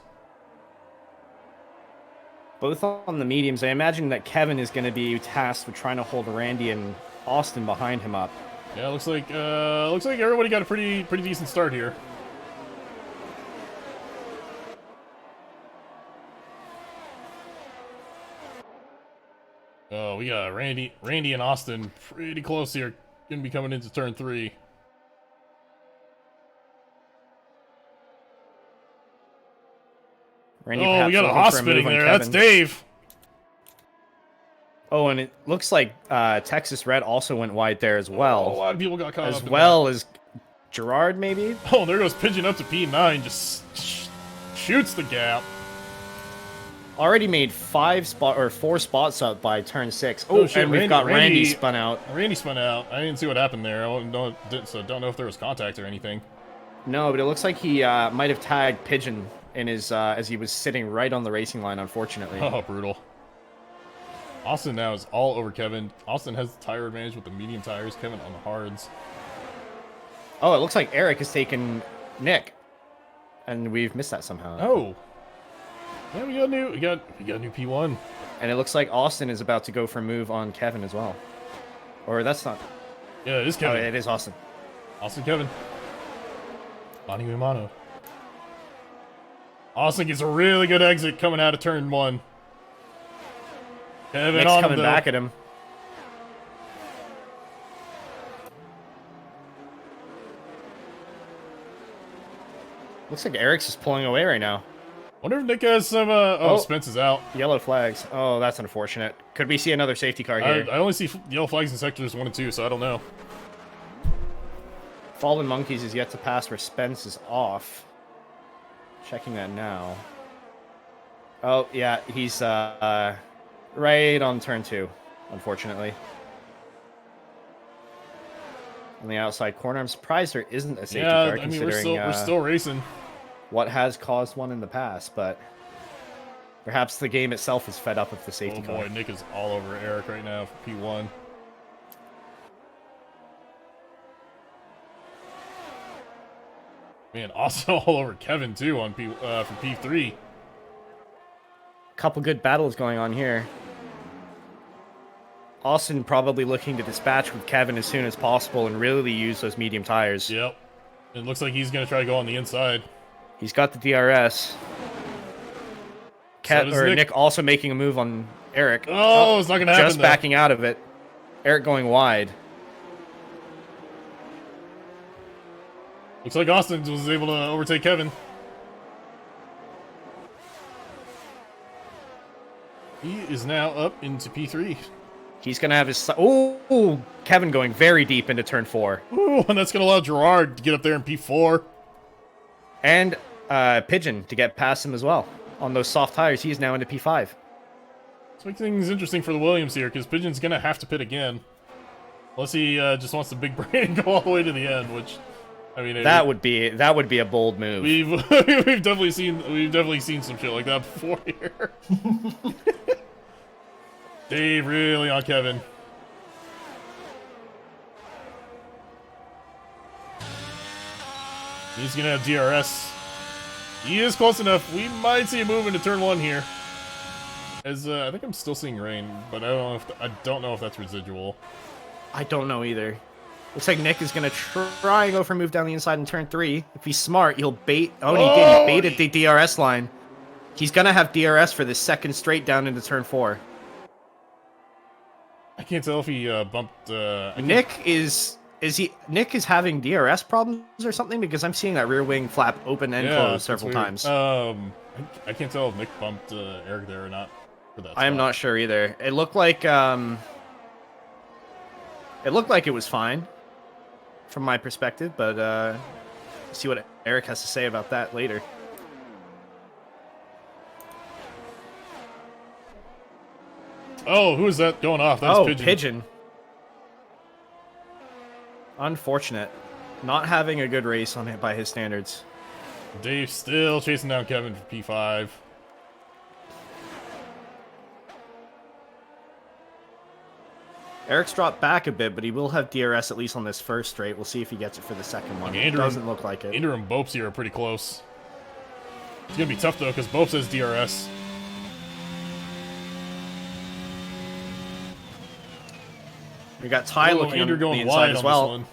Both on the mediums. I imagine that Kevin is going to be tasked with trying to hold Randy and Austin behind him up. Yeah, looks like everybody got a pretty decent start here. Oh, we got Randy and Austin pretty close here. Gonna be coming into turn 3. Randy Oh, we perhaps got a looking for hot move spinning on there. That's Kevin. Dave. Oh, and it looks like Texas Red also went wide there as well. Oh, a lot of people got caught as up in well as Gerard, maybe? that. Oh, there goes Pigeon up to P9. Just shoots the gap. Already made 4 spots up by turn 6. Oh, Oh, shit, and we've got Randy Randy spun out. Randy spun out. I didn't see what happened there. So don't know if there was contact or anything. No, but it looks like he might have tagged Pigeon in his as he was sitting right on the racing line, unfortunately. Oh, brutal. Austin now is all over Kevin. Austin has the tire advantage with the medium tires. Kevin on the hards. Oh, it looks like Eric has taken Nick, and we've missed that somehow. Oh, yeah, we got a new P1. And it looks like Austin is about to go for a move on Kevin as well. Or that's not. Yeah, it is Oh, Kevin. it is Austin. Austin Kevin. Manu Imano. Austin gets a really good exit coming out of turn 1. Kevin Nick's on coming him, back at him. Looks like Eric's just pulling away right now. Wonder if Nick has some. Oh, Spence is out. Yellow flags. Oh, that's unfortunate. Could we see another safety car here? I only see yellow flags in sectors 1 and 2, so I don't know. Fallen Monkeys is yet to pass where Spence is off. Checking that now. Oh, yeah, he's right on turn 2, unfortunately. On the outside corner. I'm surprised there isn't a safety car, I mean, considering we're still racing. what has caused one in the past, but perhaps the game itself is fed up with the safety Oh car. boy, Nick is all over Eric right now for P1. Man, also all over Kevin too on for P3. Couple good battles going on here. Austin probably looking to dispatch with Kevin as soon as possible and really use those medium tires. Yep. It looks like he's going to try to go on the inside. He's got the DRS. Nick also making a move on Eric. Oh, it's not going to happen. Just backing out of it. Eric going wide. Looks like Austin was able to overtake Kevin. He is now up into P3. He's going to have his... Oh, Kevin going very deep into turn 4. Ooh, and that's going to allow Gerard to get up there in P4. And Pigeon to get past him as well. On those soft tires, he's now into P5. Let's make things interesting for the Williams here, because Pigeon's going to have to pit again. Unless he just wants the big brain and go all the way to the end, which... I mean, that would be a bold move. We've definitely seen some shit like that before here. Dave really on Kevin. He's gonna have DRS. He is close enough. We might see a move into turn 1 here. As I think I'm still seeing rain, but I don't know if that's residual. I don't know either. Looks like Nick is going to try and go for a move down the inside in turn 3. If he's smart, he'll bait... Oh, and he did. He baited the DRS line. He's going to have DRS for the second straight down into turn 4. I can't tell if he bumped... Nick is having DRS problems or something? Because I'm seeing that rear wing flap open and close several times. I can't tell if Nick bumped Eric there or not. For that I am spot. not sure either. It looked like... it was fine. From my perspective, but see what Eric has to say about that later. Oh, who is that going off? That's Pigeon. Unfortunate. Not having a good race on it by his standards. Dave still chasing down Kevin for P5. Eric's dropped back a bit, but he will have DRS at least on this first straight. We'll see if he gets it for the second one. It doesn't look like it. Andrew and Bopes here are pretty close. It's going to be tough, though, because Bopes has DRS. We got Ty looking Andrew on going the wide inside as on well. this one.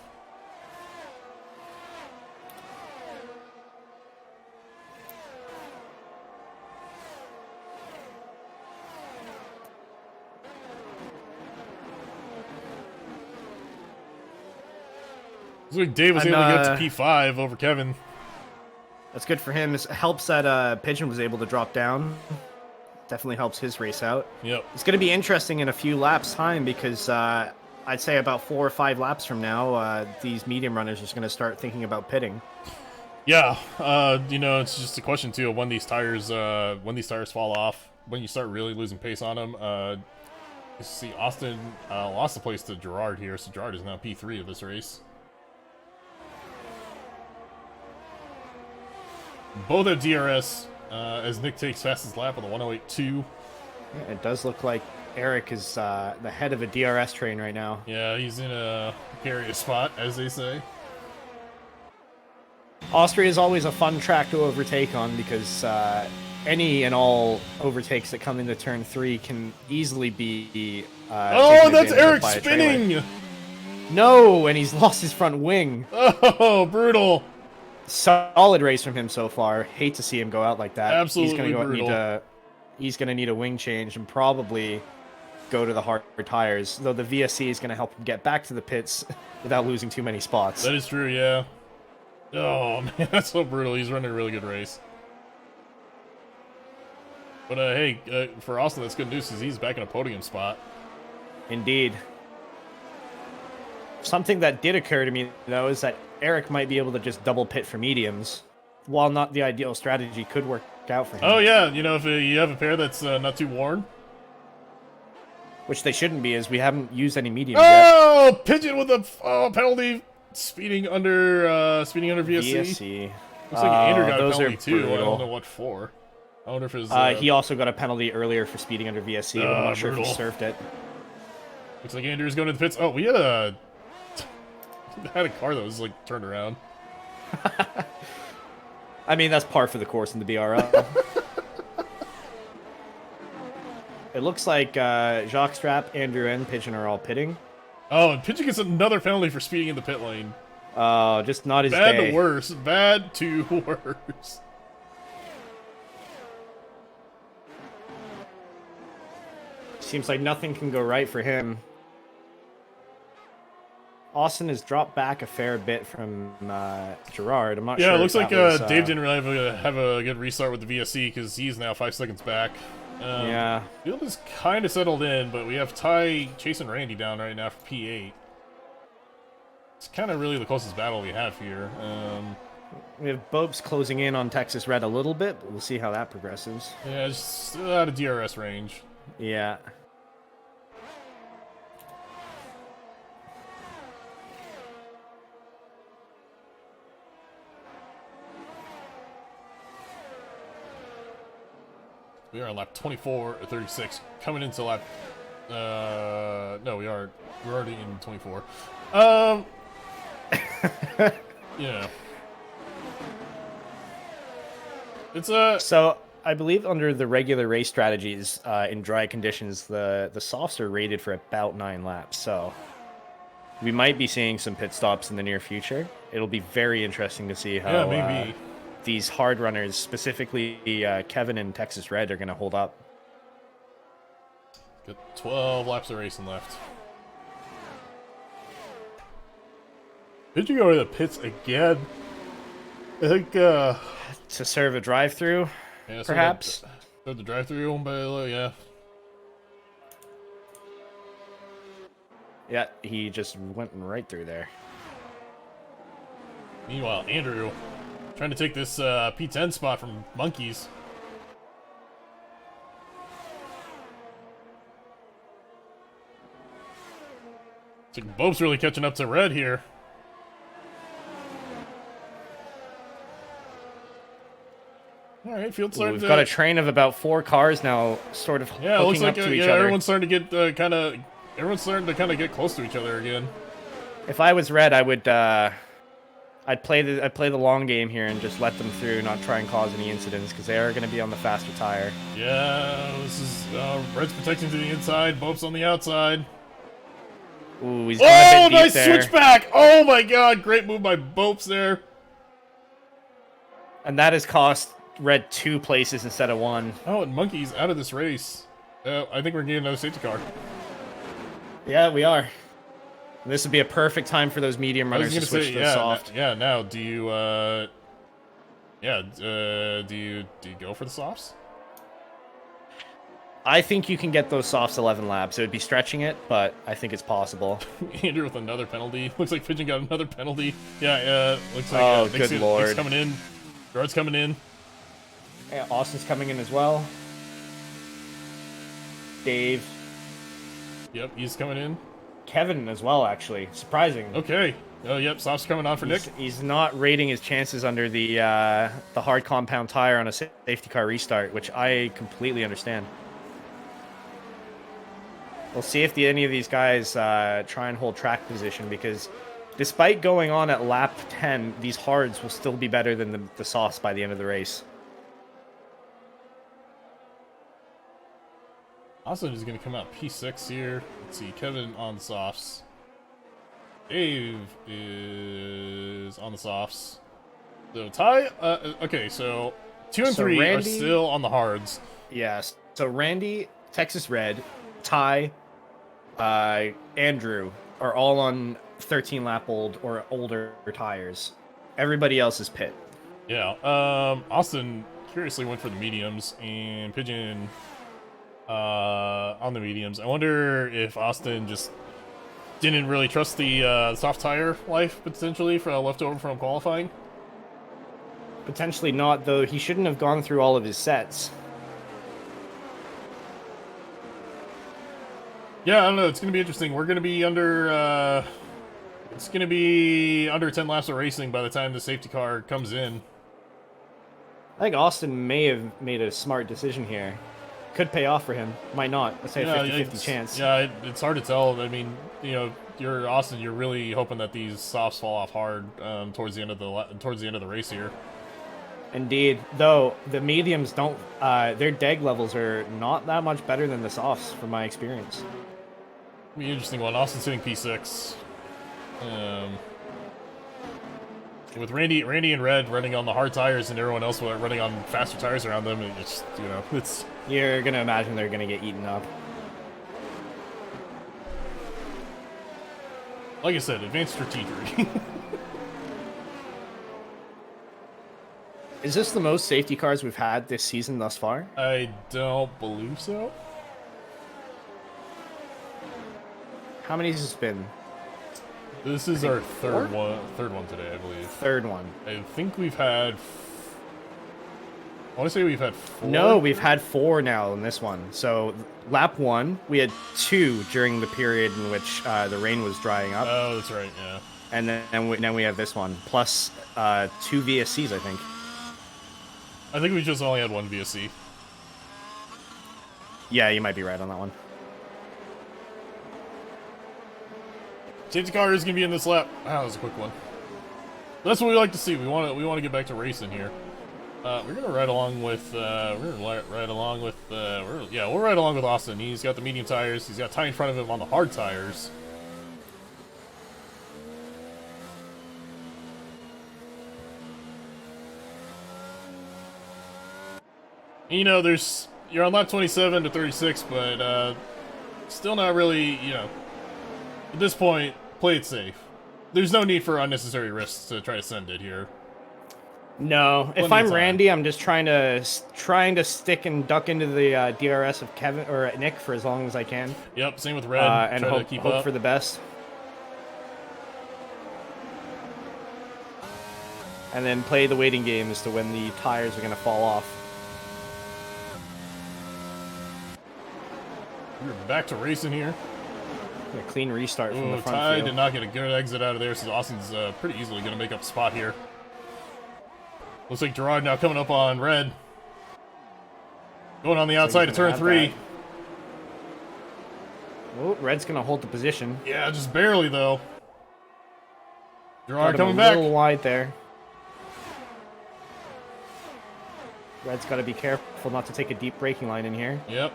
Looks like Dave was able to get to P5 over Kevin. That's good for him. It helps that Pigeon was able to drop down. Definitely helps his race out. Yep. It's going to be interesting in a few laps' time because I'd say about 4 or 5 laps from now, these medium runners are just going to start thinking about pitting. Yeah, you know, it's just a question too of when these tires fall off, when you start really losing pace on them. You see, Austin lost the place to Gerard here, so Gerard is now P3 of this race. Both have DRS, as Nick takes fastest lap on the 108.2. Yeah, it does look like Eric is the head of a DRS train right now. Yeah, he's in a precarious spot, as they say. Austria is always a fun track to overtake on because any and all overtakes that come into turn 3 can easily be. Oh, taken that's advantage of Eric by a trailer. spinning! No, and he's lost his front wing. Oh, brutal! Solid race from him so far. Hate to see him go out like that. Absolutely brutal. He's gonna need a wing change and probably go to the hard tires. Though the VSC is gonna help him get back to the pits without losing too many spots. That is true, yeah. Oh man, that's so brutal. He's running a really good race. But hey, for Austin, that's good news because he's back in a podium spot. Indeed. Something that did occur to me though is that Eric might be able to just double pit for mediums. While not the ideal strategy, could work out for him. Oh yeah, you know, if you have a pair that's not too worn. Which they shouldn't be, as we haven't used any mediums yet. Oh, Pigeon with a penalty, speeding under VSC. VSC. Looks like Andrew got a those penalty are too. I brutal. don't know what for. I wonder if it's. He also got a penalty earlier for speeding under VSC, but I'm not sure if he brutal. served it. Looks like Andrew's going to the pits. Oh, we had a car that was like turned around. I mean, that's par for the course in the BRL. It looks like Jacques Strap, Andrew, and Pigeon are all pitting. Oh, and Pigeon gets another penalty for speeding in the pit lane. Just not his Bad day. to worse. Bad to worse. Seems like nothing can go right for him. Austin has dropped back a fair bit from Gerard. I'm not sure. Yeah, it looks if like that was, Dave didn't really have a good restart with the VSC because he's now 5 seconds back. Yeah. Field is kind of settled in, but we have Ty chasing Randy down right now for P8. It's kind of really the closest battle we have here. We have Bopes closing in on Texas Red a little bit, but we'll see how that progresses. Yeah, it's still out of DRS range. Yeah. We are on lap 24 or 36, coming into lap. No, we are. We're already in 24. Yeah. It's So I believe under the regular race strategies, in dry conditions, the softs are rated for about 9 laps. So we might be seeing some pit stops in the near future. It'll be very interesting to see how maybe. These hard runners, specifically Kevin and Texas Red, are going to hold up. Got 12 laps of racing left. Did you go to the pits again? I think, To serve a drive-through, yeah, perhaps? So the drive-through, but yeah. Yeah, he just went right through there. Meanwhile, Andrew trying to take this P10 spot from Monkeys. So Bope's really catching up to Red here. All right, field starting We've to... got a train of about 4 cars now, sort of Yeah, it looks hooking like up to each yeah, other. everyone's starting to get everyone's starting to kind of get close to each other again. If I was Red, I would I'd play the long game here and just let them through, not try and cause any incidents because they are going to be on the faster tire. Yeah, this is Red's protecting to the inside, Bope's on the outside. Ooh, he's going a bit deep nice there. switchback! Oh my god, great move by Bope's there. And that has cost Red 2 places instead of 1. Oh, and Monkey's out of this race. I think we're getting another safety car. Yeah, we are. And this would be a perfect time for those medium runners to switch to the soft. Yeah, now, do you Yeah, do you go for the softs? I think you can get those softs 11 laps. It would be stretching it, but I think it's possible. Andrew with another penalty. Looks like Pigeon got another penalty. Yeah, looks like Oh, Nick's good lord. coming in. Gerard's coming in. Yeah, Austin's coming in as well. Dave. Yep, he's coming in. Kevin as well, actually. Surprising. Okay. Oh, yep, softs coming on for Nick. He's not rating his chances under the hard compound tire on a safety car restart, which I completely understand. We'll see if any of these guys try and hold track position, because despite going on at lap 10, these hards will still be better than the softs by the end of the race. Austin is going to come out P6 here. Let's see, Kevin on the softs. Dave is on the softs. So Ty, okay, so 2 and 3 are still on the hards. Yes. So Randy, Texas Red, Ty, Andrew are all on 13 lap old or older tires. Everybody else is pit. Yeah. Austin curiously went for the mediums, and Pigeon on the mediums. I wonder if Austin just didn't really trust the soft tire life potentially for a leftover from qualifying. Potentially not, though. He shouldn't have gone through all of his sets. Yeah, I don't know. It's going to be interesting. We're going to be under... it's going to be under 10 laps of racing by the time the safety car comes in. I think Austin may have made a smart decision here. Could pay off for him. Might not. Let's say a 50-50 chance. Yeah, it's hard to tell. I mean, you know, you're Austin. You're really hoping that these softs fall off hard towards the end of the race here. Indeed, though the mediums don't. Their deg levels are not that much better than the softs, from my experience. Be an interesting one. Austin's hitting P6. With Randy and Red running on the hard tires and everyone else running on faster tires around them, it's, you know, it's... You're gonna imagine they're gonna get eaten up. Like I said, advanced strategery. Is this the most safety cars we've had this season thus far? I don't believe so. How many has this been? This is our third one today, I believe. Third one. I think we've had... I want to say we've had 4. No, we've had 4 now in this one. So lap 1, we had 2 during the period in which the rain was drying up. Oh, that's right, yeah. And then we have this one, plus 2 VSCs, I think. I think we just only had 1 VSC. Yeah, you might be right on that one. Safety car is gonna be in this lap. That was a quick one. That's what we like to see. We want to get back to racing here. We're gonna ride along with we'll ride along with Austin. He's got the medium tires. He's got Ty in front of him on the hard tires. And, you know, you're on lap 27 to 36, but still not really, you know. At this point, play it safe. There's no need for unnecessary risks to try to send it here. No, if I'm Randy, I'm just trying to stick and duck into the DRS of Kevin or Nick for as long as I can. Yep, same with Red. And hope for the best. And then play the waiting game as to when the tires are going to fall off. We're back to racing here. A clean restart from the front Ty field. did not get a good exit out of there, so Austin's pretty easily going to make up a spot here. Looks like Gerard now coming up on Red. Going on the outside of turn 3. Oh, Red's going to hold the position. Yeah, just barely, though. Gerard Got him coming back. a little wide there. Red's got to be careful not to take a deep braking line in here. Yep.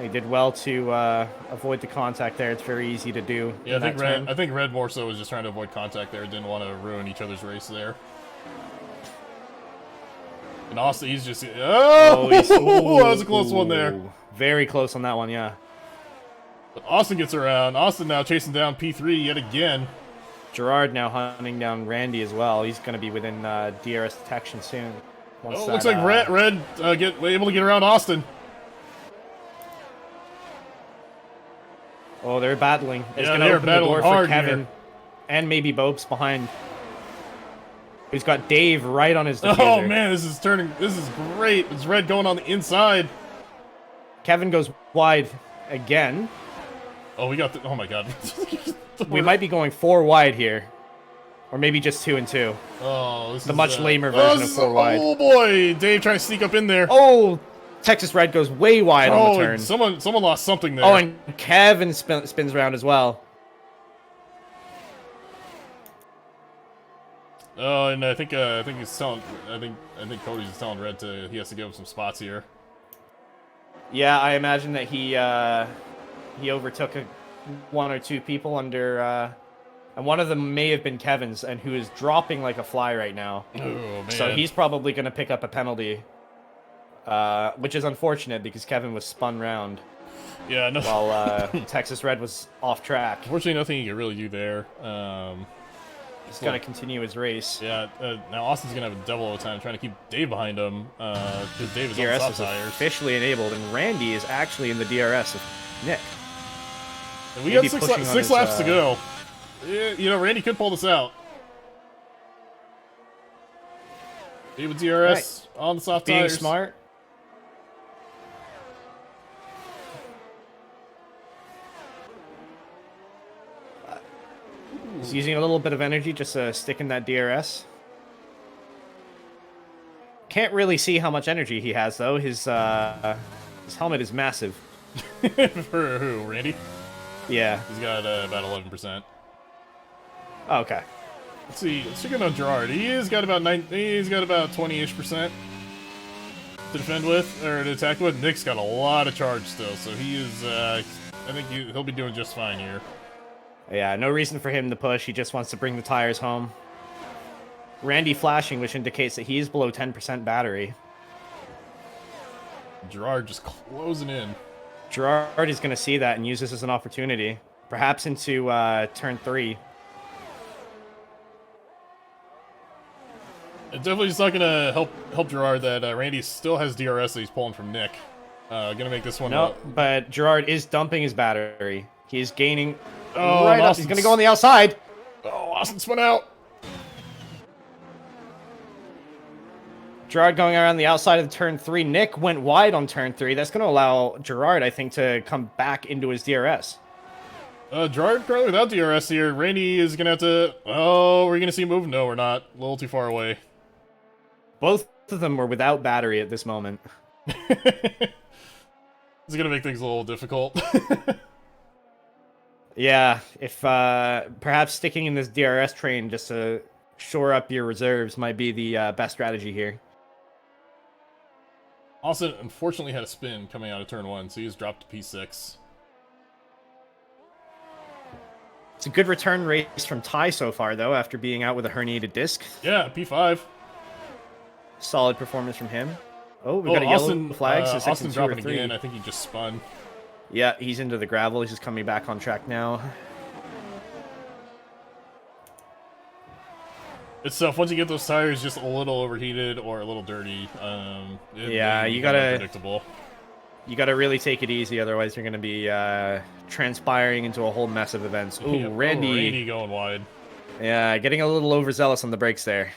He did well to avoid the contact there. It's very easy to do. Yeah, I think Red more so was just trying to avoid contact there. Didn't want to ruin each other's race there. And Austin, he's just... Oh! That was a close one there. Very close on that one, yeah. But Austin gets around. Austin now chasing down P3 yet again. Gerard now hunting down Randy as well. He's going to be within DRS detection soon. Once Oh, that, looks like Red able to get around Austin. Oh, they're battling. It's Yeah, going to they're open the door battling for hard Kevin. here. And maybe Bopes behind. He's got Dave right on his diffuser. Oh man, this is turning. This is great. It's Red going on the inside. Kevin goes wide again. Oh, we got the. Oh my god. We might be going 4 wide here. Or maybe just 2 and 2. Oh, this The is much lamer version of 4 wide. Oh boy, Dave trying to sneak up in there. Oh, Texas Red goes way wide on the turn. Someone lost something there. Oh, and Kevin spins around as well. Oh, and I think he's telling. I think Cody's telling Red he has to give him some spots here. Yeah, I imagine that he overtook 1 or 2 people under, and one of them may have been Kevin's, and who is dropping like a fly right now. Oh man. So he's probably going to pick up a penalty, which is unfortunate because Kevin was spun round. Yeah, no. While Texas Red was off track. Unfortunately, nothing he could really do there. He's got to continue his race. Yeah, now Austin's going to have a double time trying to keep Dave behind him, because Dave is on the DRS soft is tires. officially enabled, and Randy is actually in the DRS of Nick. And we Maybe got pushing on six his, laps to go. Yeah, you know, Randy could pull this out. Dave with DRS on the soft Being tires. smart. He's using a little bit of energy just to stick in that DRS. Can't really see how much energy he has, though. His helmet is massive. For who, Randy? Yeah. He's got about 11%. Oh, okay. Let's see. Let's check in on Gerard. He's got about 20-ish% to defend with or to attack with. Nick's got a lot of charge still, so he is. I think he'll be doing just fine here. Yeah, no reason for him to push. He just wants to bring the tires home. Randy flashing, which indicates that he is below 10% battery. Gerard just closing in. Gerard is going to see that and use this as an opportunity. Perhaps into turn 3. It definitely is not going to help Gerard that Randy still has DRS that he's pulling from Nick. Gonna make this one. No, but Gerard is dumping his battery. He's gaining Oh, right up. Austin's- He's going to go on the outside. Oh, Austin spun out. Gerard going around the outside of turn 3. Nick went wide on turn 3. That's going to allow Gerard, I think, to come back into his DRS. Gerard currently without DRS here. Randy is gonna have to. Oh, we're gonna see a move. No, we're not. A little too far away. Both of them were without battery at this moment. It's gonna make things a little difficult. Yeah, if perhaps sticking in this DRS train just to shore up your reserves might be the best strategy here. Austin unfortunately had a spin coming out of turn 1, so he's dropped to P6. It's a good return race from Ty so far, though, after being out with a herniated disc. Yeah, P5. Solid performance from him. Oh, we got a yellow flag, so 6 Austin and 2 or dropping 3. again. I think he just spun. Yeah, he's into the gravel. He's just coming back on track now. It's tough once you get those tires just a little overheated or a little dirty. Yeah, you become gotta- unpredictable. You got to really take it easy, otherwise you're going to be transpiring into a whole mess of events. Ooh, Yeah, Randy. going wide. Yeah, getting a little overzealous on the brakes there.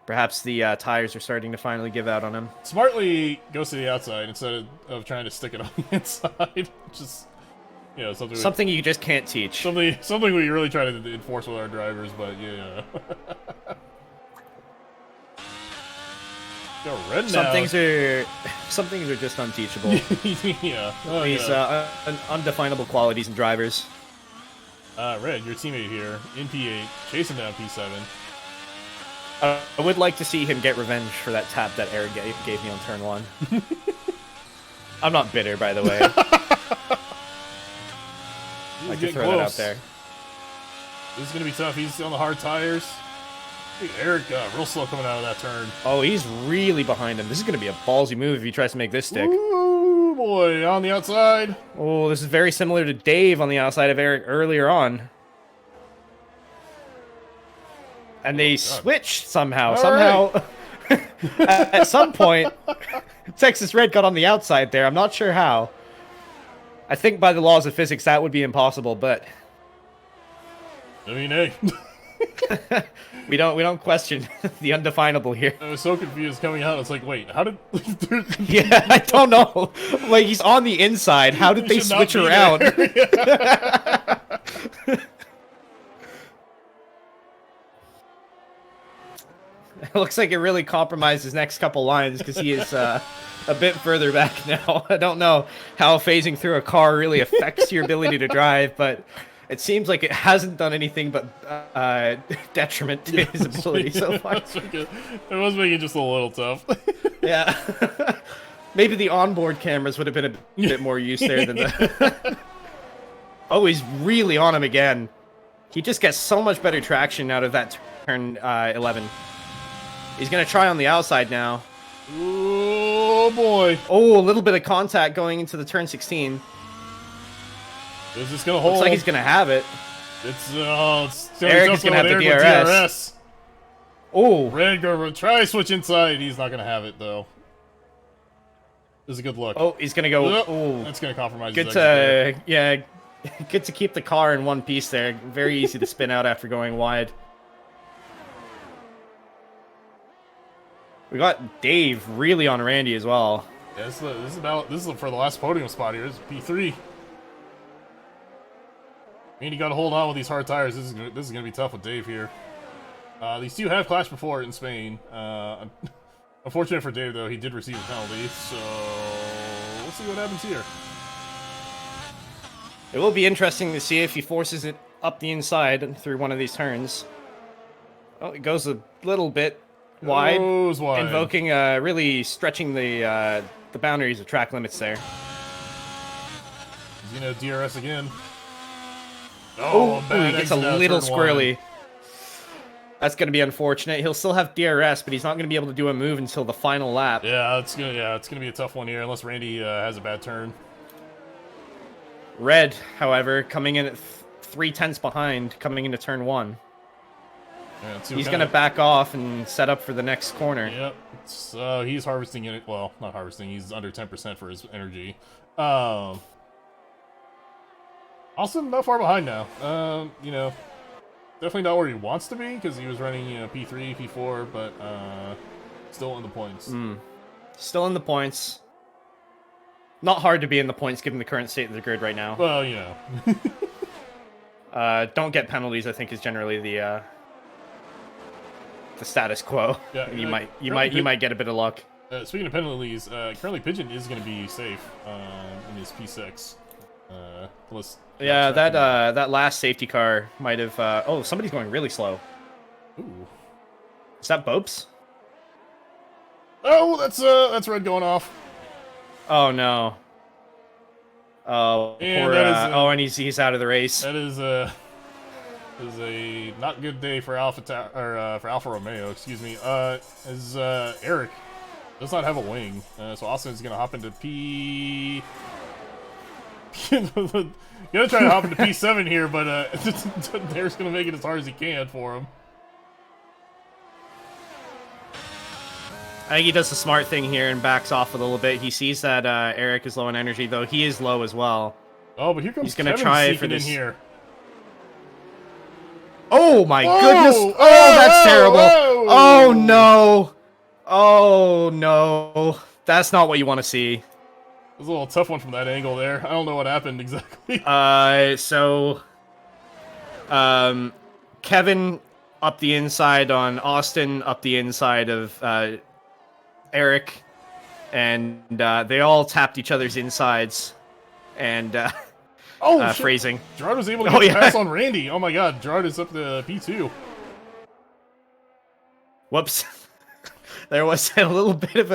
Perhaps the tires are starting to finally give out on him. Smartly goes to the outside instead of trying to stick it on the inside. Just, you know, Something you just can't teach. something we really try to enforce with our drivers, but yeah. Go red now. Some things are just unteachable. Yeah. Oh, These yeah. undefinable qualities in drivers. Red, your teammate here in P8, chasing down P7. I would like to see him get revenge for that tap that Eric gave me on turn 1. I'm not bitter, by the way. He's Like to getting throw that out close. there. This is gonna be tough. He's on the hard tires. I think Eric real slow coming out of that turn. Oh, he's really behind him. This is going to be a ballsy move if he tries to make this stick. Ooh, boy, on the outside. Oh, this is very similar to Dave on the outside of Eric earlier on. And they switched somehow. All At some point, Texas Red got on the outside there. I'm not sure how. I think by the laws of physics that would be impossible, but I mean, hey. we don't question the undefinable here. I was so confused coming out. It's like, wait, how did? Yeah, I don't know. Like, he's on the inside. How did they should not switch be around? there. It looks like it really compromised his next couple lines because he is a bit further back now. I don't know how phasing through a car really affects your ability to drive, but it seems like it hasn't done anything but detriment to his ability so far. It was making it just a little tough. Yeah. Maybe the onboard cameras would have been a bit more use there than the... Oh, he's really on him again. He just gets so much better traction out of that turn 11. He's going to try on the outside now. Oh, boy. Oh, a little bit of contact going into the turn 16. Is this going to hold? Looks like he's going to have it. It's Eric is going to have the DRS. Oh. Red going to try switch inside. He's not going to have it, though. This is a good look. Oh, he's going to go. Oh, that's going to compromise. Good to, yeah, good to keep the car in one piece there. Very easy to spin out after going wide. We got Dave really on Randy as well. Yeah, this is for the last podium spot here. This is P3. I mean, you got to hold on with these hard tires. This is gonna be tough with Dave here. These two have clashed before in Spain. Unfortunate for Dave though, he did receive a penalty. So we'll see what happens here. It will be interesting to see if he forces it up the inside and through one of these turns. Oh, it goes a little bit wide, invoking, really stretching the boundaries of track limits there. He's gonna DRS again. Oh, he gets a little squirrely. That's gonna be unfortunate. He'll still have DRS, but he's not gonna be able to do a move until the final lap. Yeah, it's gonna be a tough one here unless Randy has a bad turn. Red, however, coming in at 3/10 behind, coming into turn 1. Yeah, he's going to back off and set up for the next corner. Yep. He's harvesting it. Well, not harvesting. He's under 10% for his energy. Austin not far behind now. You know, definitely not where he wants to be because he was running, you know, P3, P4, but still in the points. Still in the points. Not hard to be in the points given the current state of the grid right now. Well, you know. Don't get penalties, I think, is generally the status quo. Yeah, you might get a bit of luck. Speaking of penalties, currently Pigeon is going to be safe in his P6. Yeah, that last safety car might have. Oh, somebody's going really slow. Ooh, is that Bopes? Oh, that's red going off. Oh no. Oh, and poor, and he's out of the race. That is a not good day for Alfa Romeo. Excuse me. As Eric does not have a wing, so Austin's gonna hop into P. Gonna try to hop into P7 here, but Eric's gonna make it as hard as he can for him. I think he does the smart thing here and backs off a little bit. He sees that Eric is low on energy, though he is low as well. Oh, but here comes he's gonna Kevin try for this. In here. Oh my goodness! Oh, that's terrible! Whoa. Oh no! Oh no! That's not what you want to see. It was a little tough one from that angle there. I don't know what happened exactly. Kevin up the inside on Austin, up the inside of Eric, and they all tapped each other's insides, and phrasing. Gerard was able to get a pass on Randy. Oh my god, Gerard is up to P2. Whoops. There was a little bit of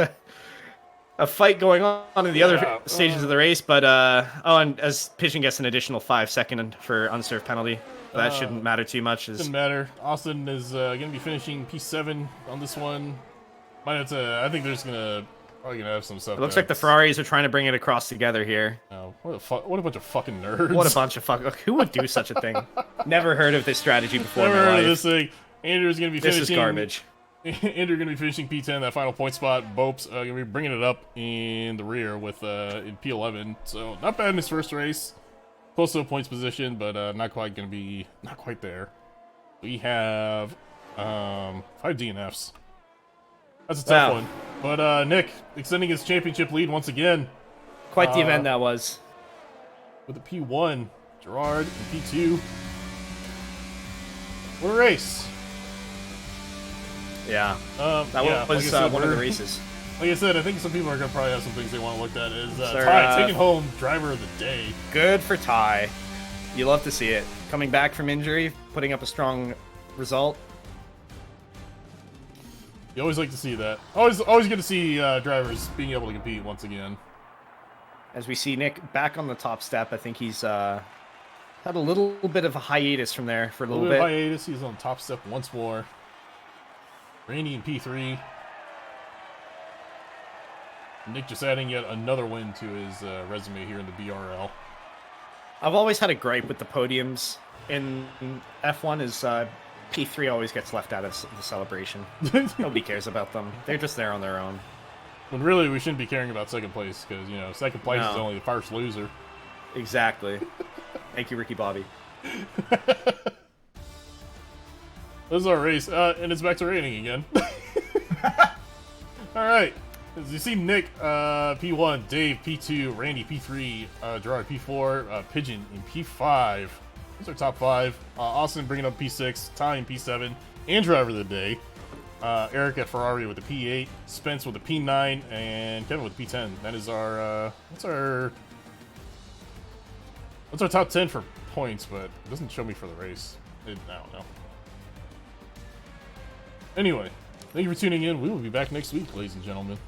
a fight going on in the other stages of the race, but and as Pigeon gets an additional 5 second for unserved penalty. That shouldn't matter too much. Doesn't matter. Austin is going to be finishing P7 on this one. I think there's probably gonna have some stuff. It looks like the Ferraris are trying to bring it across together here. Oh, what a bunch of fucking nerds! What a bunch of who would do such a thing? Never heard of this strategy before. Never heard of this thing. Andrew's gonna be This finishing. is garbage. Andrew gonna be finishing P10, that final point spot. Bope's gonna be bringing it up in the rear with in P11. So not bad in his first race. Close to a points position, but not quite there. We have 5 DNFs. That's a tough one. But Nick extending his championship lead once again. Quite the event that was. With a P1, Gerard and P2. What a race! Yeah. That yeah, was like I said, one of the races. Like I said, I think some people are gonna probably have some things they want to look at. Is Sir, Ty taking home driver of the day? Good for Ty. You love to see it. Coming back from injury, putting up a strong result. You always like to see that. Always good to see drivers being able to compete once again. As we see Nick back on the top step, I think he's had a little bit of a hiatus from there for a little bit. Hiatus. He's on top step once more. Randy in P3. Nick just adding yet another win to his resume here in the BRL. I've always had a gripe with the podiums in F1 is P3 always gets left out of the celebration. Nobody cares about them. They're just there on their own. When really we shouldn't be caring about second place because, you know, second place is only the first loser. Exactly. Thank you, Ricky Bobby. This is our race, and it's back to raining again. Alright. As you see, Nick, P1, Dave, P2, Randy, P3, Gerard, P4, Pigeon in P5. Those are top 5. Austin bringing up P6, Ty in P7, and driver of the day. Eric at Ferrari with a P8, Spence with a P9, and Kevin with a P10. That is our, what's our top 10 for points, but it doesn't show me for the race. I don't know. Anyway, thank you for tuning in. We will be back next week, ladies and gentlemen.